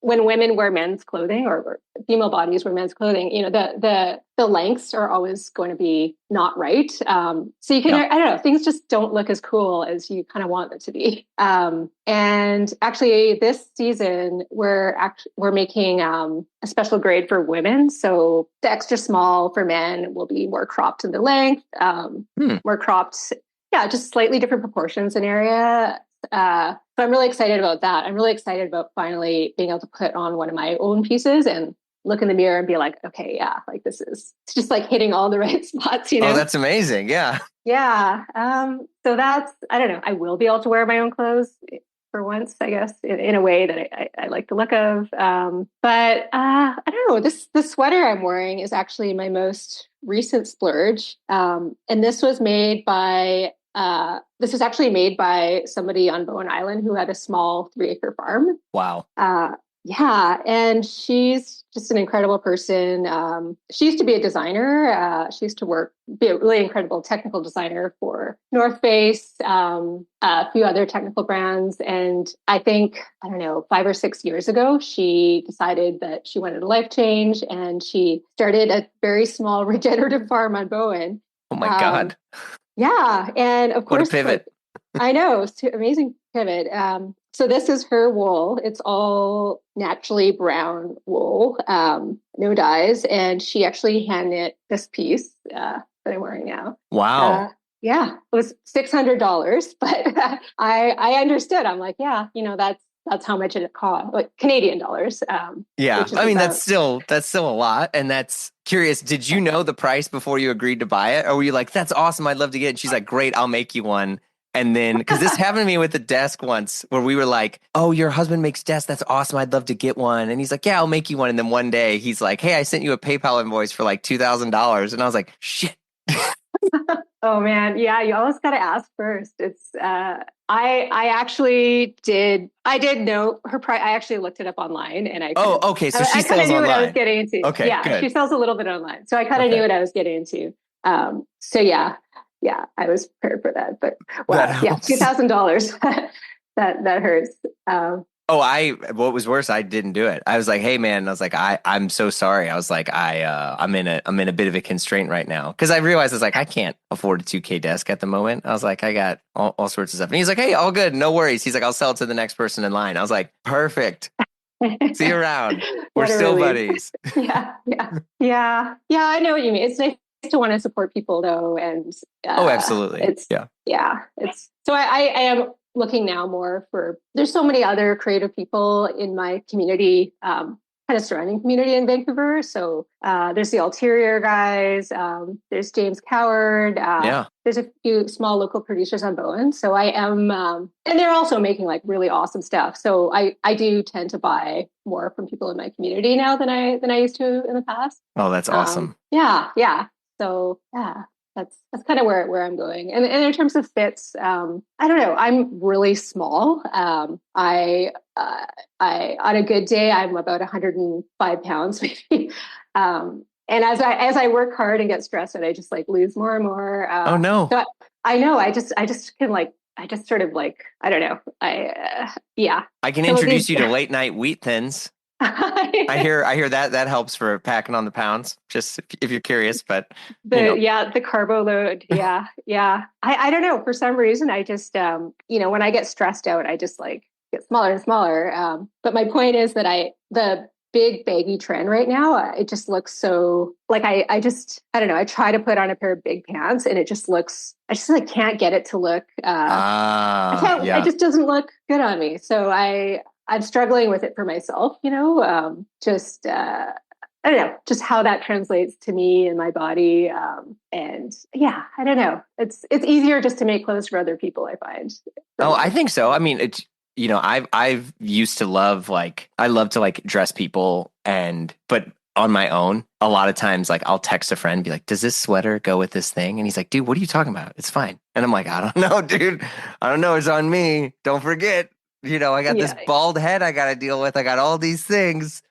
when women wear men's clothing or female bodies wear men's clothing, the lengths are always going to be not right. So you can, Yeah. I don't know, things just don't look as cool as you kind of want them to be. And actually, this season we're making a special grade for women. So the extra small for men will be more cropped in the length, more cropped, yeah, just slightly different proportions in area. So I'm really excited about that. I'm really excited about finally being able to put on one of my own pieces and look in the mirror and be like, okay, yeah, like it's just like hitting all the right spots, Oh, that's amazing. Yeah. Yeah. So I don't know, I will be able to wear my own clothes for once, I guess, in a way that I like the look of. But I don't know, the sweater I'm wearing is actually my most recent splurge. And this was actually made by somebody on Bowen Island who had a small 3-acre farm. Wow. Yeah, and she's just an incredible person. She used to be a designer. She used to be a really incredible technical designer for North Face, a few other technical brands. And I think, I don't know, 5 or 6 years ago, she decided that she wanted a life change and she started a very small regenerative farm on Bowen. Oh my God. Yeah, and of What a course, pivot. I know, it's amazing pivot. So this is her wool. It's all naturally brown wool, no dyes, and she actually hand knit this piece that I'm wearing now. Wow. Yeah, it was $600, but I understood. I'm like, yeah, that's how much it cost, like Canadian dollars. Yeah. Which is I mean, about. that's still a lot. And that's curious. Did you know the price before you agreed to buy it? Or were you like, that's awesome, I'd love to get it? And she's like, great, I'll make you one. And then, because this happened to me with the desk once where we were like, oh, your husband makes desks. That's awesome. I'd love to get one. And he's like, yeah, I'll make you one. And then one day he's like, hey, I sent you a PayPal invoice for like $2,000. And I was like, shit. Oh man, yeah, you always got to ask first. It's I actually did. I did know her price. I actually looked it up online, and Oh, okay. So she I kind of sells knew what I was online. getting into. Okay, Yeah, good. she sells a little bit online, so I kind of knew Okay. what I was getting into. So yeah, I was prepared for that. But That wow, yeah, helps. $2,000. That hurts. Oh, what was worse, I didn't do it. I was like, hey man, I was like, I'm so sorry. I was like, I'm in a bit of a constraint right now. Cause I realized I was like, I can't afford a 2K desk at the moment. I was like, I got all sorts of stuff. And he's like, hey, all good, no worries. He's like, I'll sell it to the next person in line. I was like, perfect. See you around. We're What a still relief. buddies. Yeah. I know what you mean. It's nice to want to support people though, and Oh, absolutely. it's Yeah. yeah. It's so I am looking now more for. There's so many other creative people in my community, kind of surrounding community in Vancouver. So there's the Ulterior guys. There's James Coward. Yeah. There's a few small local producers on Bowen. So I am, and they're also making like really awesome stuff. So I do tend to buy more from people in my community now than I used to in the past. Oh, that's awesome. Yeah. So yeah, that's kind of where I'm going. And in terms of fits, I don't know. I'm really small. I on a good day, I'm about 105 pounds maybe. And as I work hard and get stressed, and I just like lose more and more. Oh no. So I know I just can like I just sort of like I don't know. Yeah. I can Some of introduce these. you to late night wheat thins. I hear that helps for packing on the pounds, just if you're curious, but The carbo load. Yeah. I don't know. For some reason, I just when I get stressed out, I just like get smaller and smaller. But my point is that the big baggy trend right now, it just looks so like I don't know. I try to put on a pair of big pants and it just looks. I just like can't get it to look. I can't. It yeah. just doesn't look good on me. So I'm struggling with it for myself. Just. I don't know, just how that translates to me and my body. And yeah, I don't know. It's easier just to make clothes for other people, I find. Oh, I think so. I mean, it's I've used to love I love to like dress people But on my own, a lot of times, like I'll text a friend and be like, does this sweater go with this thing? And he's like, dude, what are you talking about? It's fine. And I'm like, I don't know, dude. I don't know. It's on me. Don't forget. I got this bald head I got to deal with. I got all these things.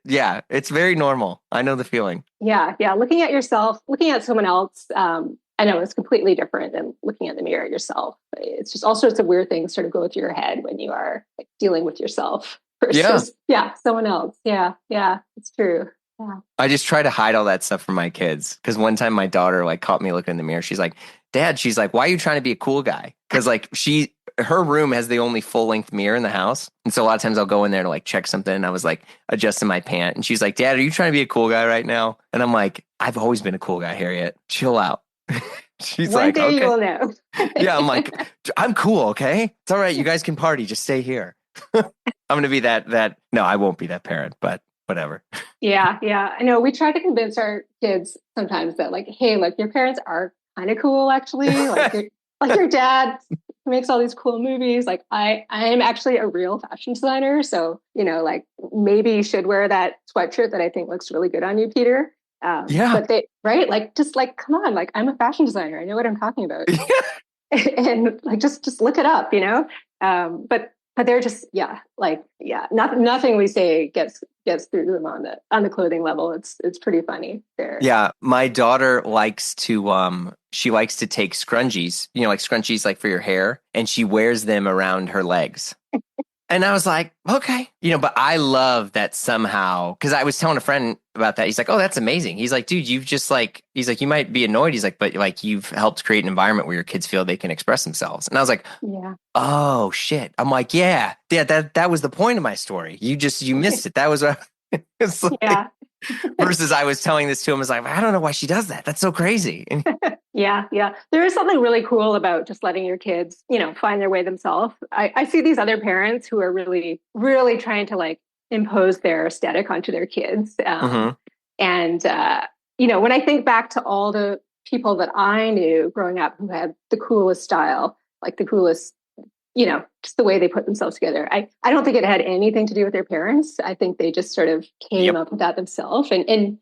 Yeah, it's very normal. I know the feeling. Yeah. Looking at yourself, looking at someone else, I know it's completely different than looking at the mirror yourself. It's just all sorts of weird things sort of go through your head when you are like dealing with yourself versus someone else. Yeah, it's true. Yeah. I just try to hide all that stuff from my kids because one time my daughter like caught me looking in the mirror. She's like, Dad, she's like, why are you trying to be a cool guy? Because like her room has the only full length mirror in the house. And so a lot of times I'll go in there to like check something. And I was like adjusting my pant. And she's like, Dad, are you trying to be a cool guy right now? And I'm like, I've always been a cool guy, Harriet. Chill out. She's One like, day okay. You will know. Yeah, I'm like, I'm cool, okay? It's all right. You guys can party. Just stay here. I'm going to be that. No, I won't be that parent, but whatever. Yeah. I know we try to convince our kids sometimes that like, hey, look, your parents are kind of cool, actually. Like, your dad makes all these cool movies. Like I am actually a real fashion designer. So, like maybe you should wear that sweatshirt that I think looks really good on you, Peter. But like, just like, come on, like I'm a fashion designer. I know what I'm talking about. And like, just look it up, but they're just, nothing we say gets through to them on the clothing level. It's pretty funny there. Yeah. My daughter likes to, she likes to take scrunchies, like scrunchies, like for your hair, and she wears them around her legs. And I was like, okay, but I love that somehow, because I was telling a friend about that. He's like, oh, that's amazing. He's like, dude, you've just like, he's like, you might be annoyed. He's like, but like, you've helped create an environment where your kids feel they can express themselves. And I was like, oh shit. I'm like, yeah, that was the point of my story. You missed it. That was what it's like, versus I was telling this to him. I was like, I don't know why she does that. That's so crazy. Yeah. There is something really cool about just letting your kids, find their way themselves. I see these other parents who are really, really trying to like impose their aesthetic onto their kids. And, when I think back to all the people that I knew growing up who had the coolest style, like the coolest, just the way they put themselves together. I don't think it had anything to do with their parents. I think they just sort of came up with that themselves. And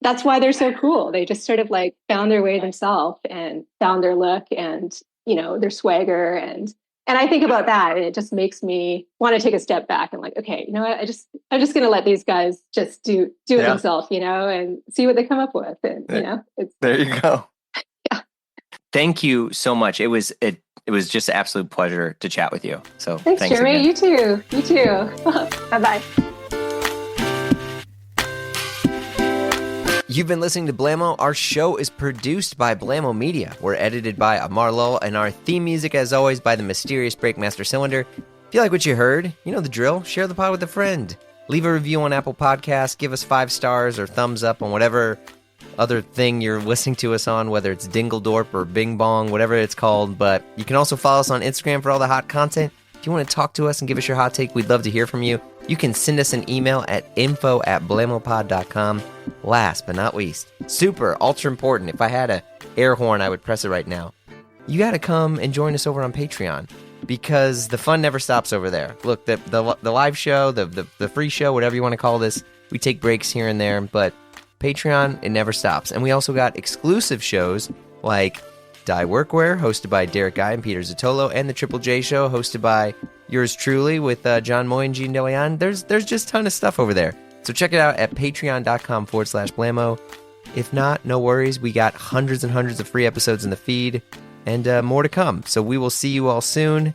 that's why they're so cool. They just sort of like found their way themselves and found their look and, their swagger. And I think about that and it just makes me want to take a step back and like, okay, you know what? I'm just going to let these guys just do it themselves, and see what they come up with. And, there you go. Yeah. Thank you so much. It was just an absolute pleasure to chat with you. So thanks Jeremy. Again. You too. Bye-bye. You've been listening to Blamo. Our show is produced by Blamo Media. We're edited by Amar Lowell, and our theme music, as always, by the mysterious Breakmaster Cylinder. If you like what you heard, you know the drill. Share the pod with a friend. Leave a review on Apple Podcasts. Give us 5 stars or thumbs up on whatever other thing you're listening to us on, whether it's Dingledorp or Bing Bong, whatever it's called. But you can also follow us on Instagram for all the hot content. If you want to talk to us and give us your hot take, we'd love to hear from you. You can send us an email at info@blamopod.com. Last but not least, super, ultra important, if I had a air horn, I would press it right now. You got to come and join us over on Patreon because the fun never stops over there. Look, the live show, the free show, whatever you want to call this, we take breaks here and there, but Patreon, it never stops. And we also got exclusive shows like Dye Workwear, hosted by Derek Guy and Peter Zotolo, and the Triple J Show, hosted by yours truly with John Moy and Gene DeLeon. There's just a ton of stuff over there. So check it out at patreon.com/Blamo. If not, no worries. We got hundreds and hundreds of free episodes in the feed and more to come. So we will see you all soon.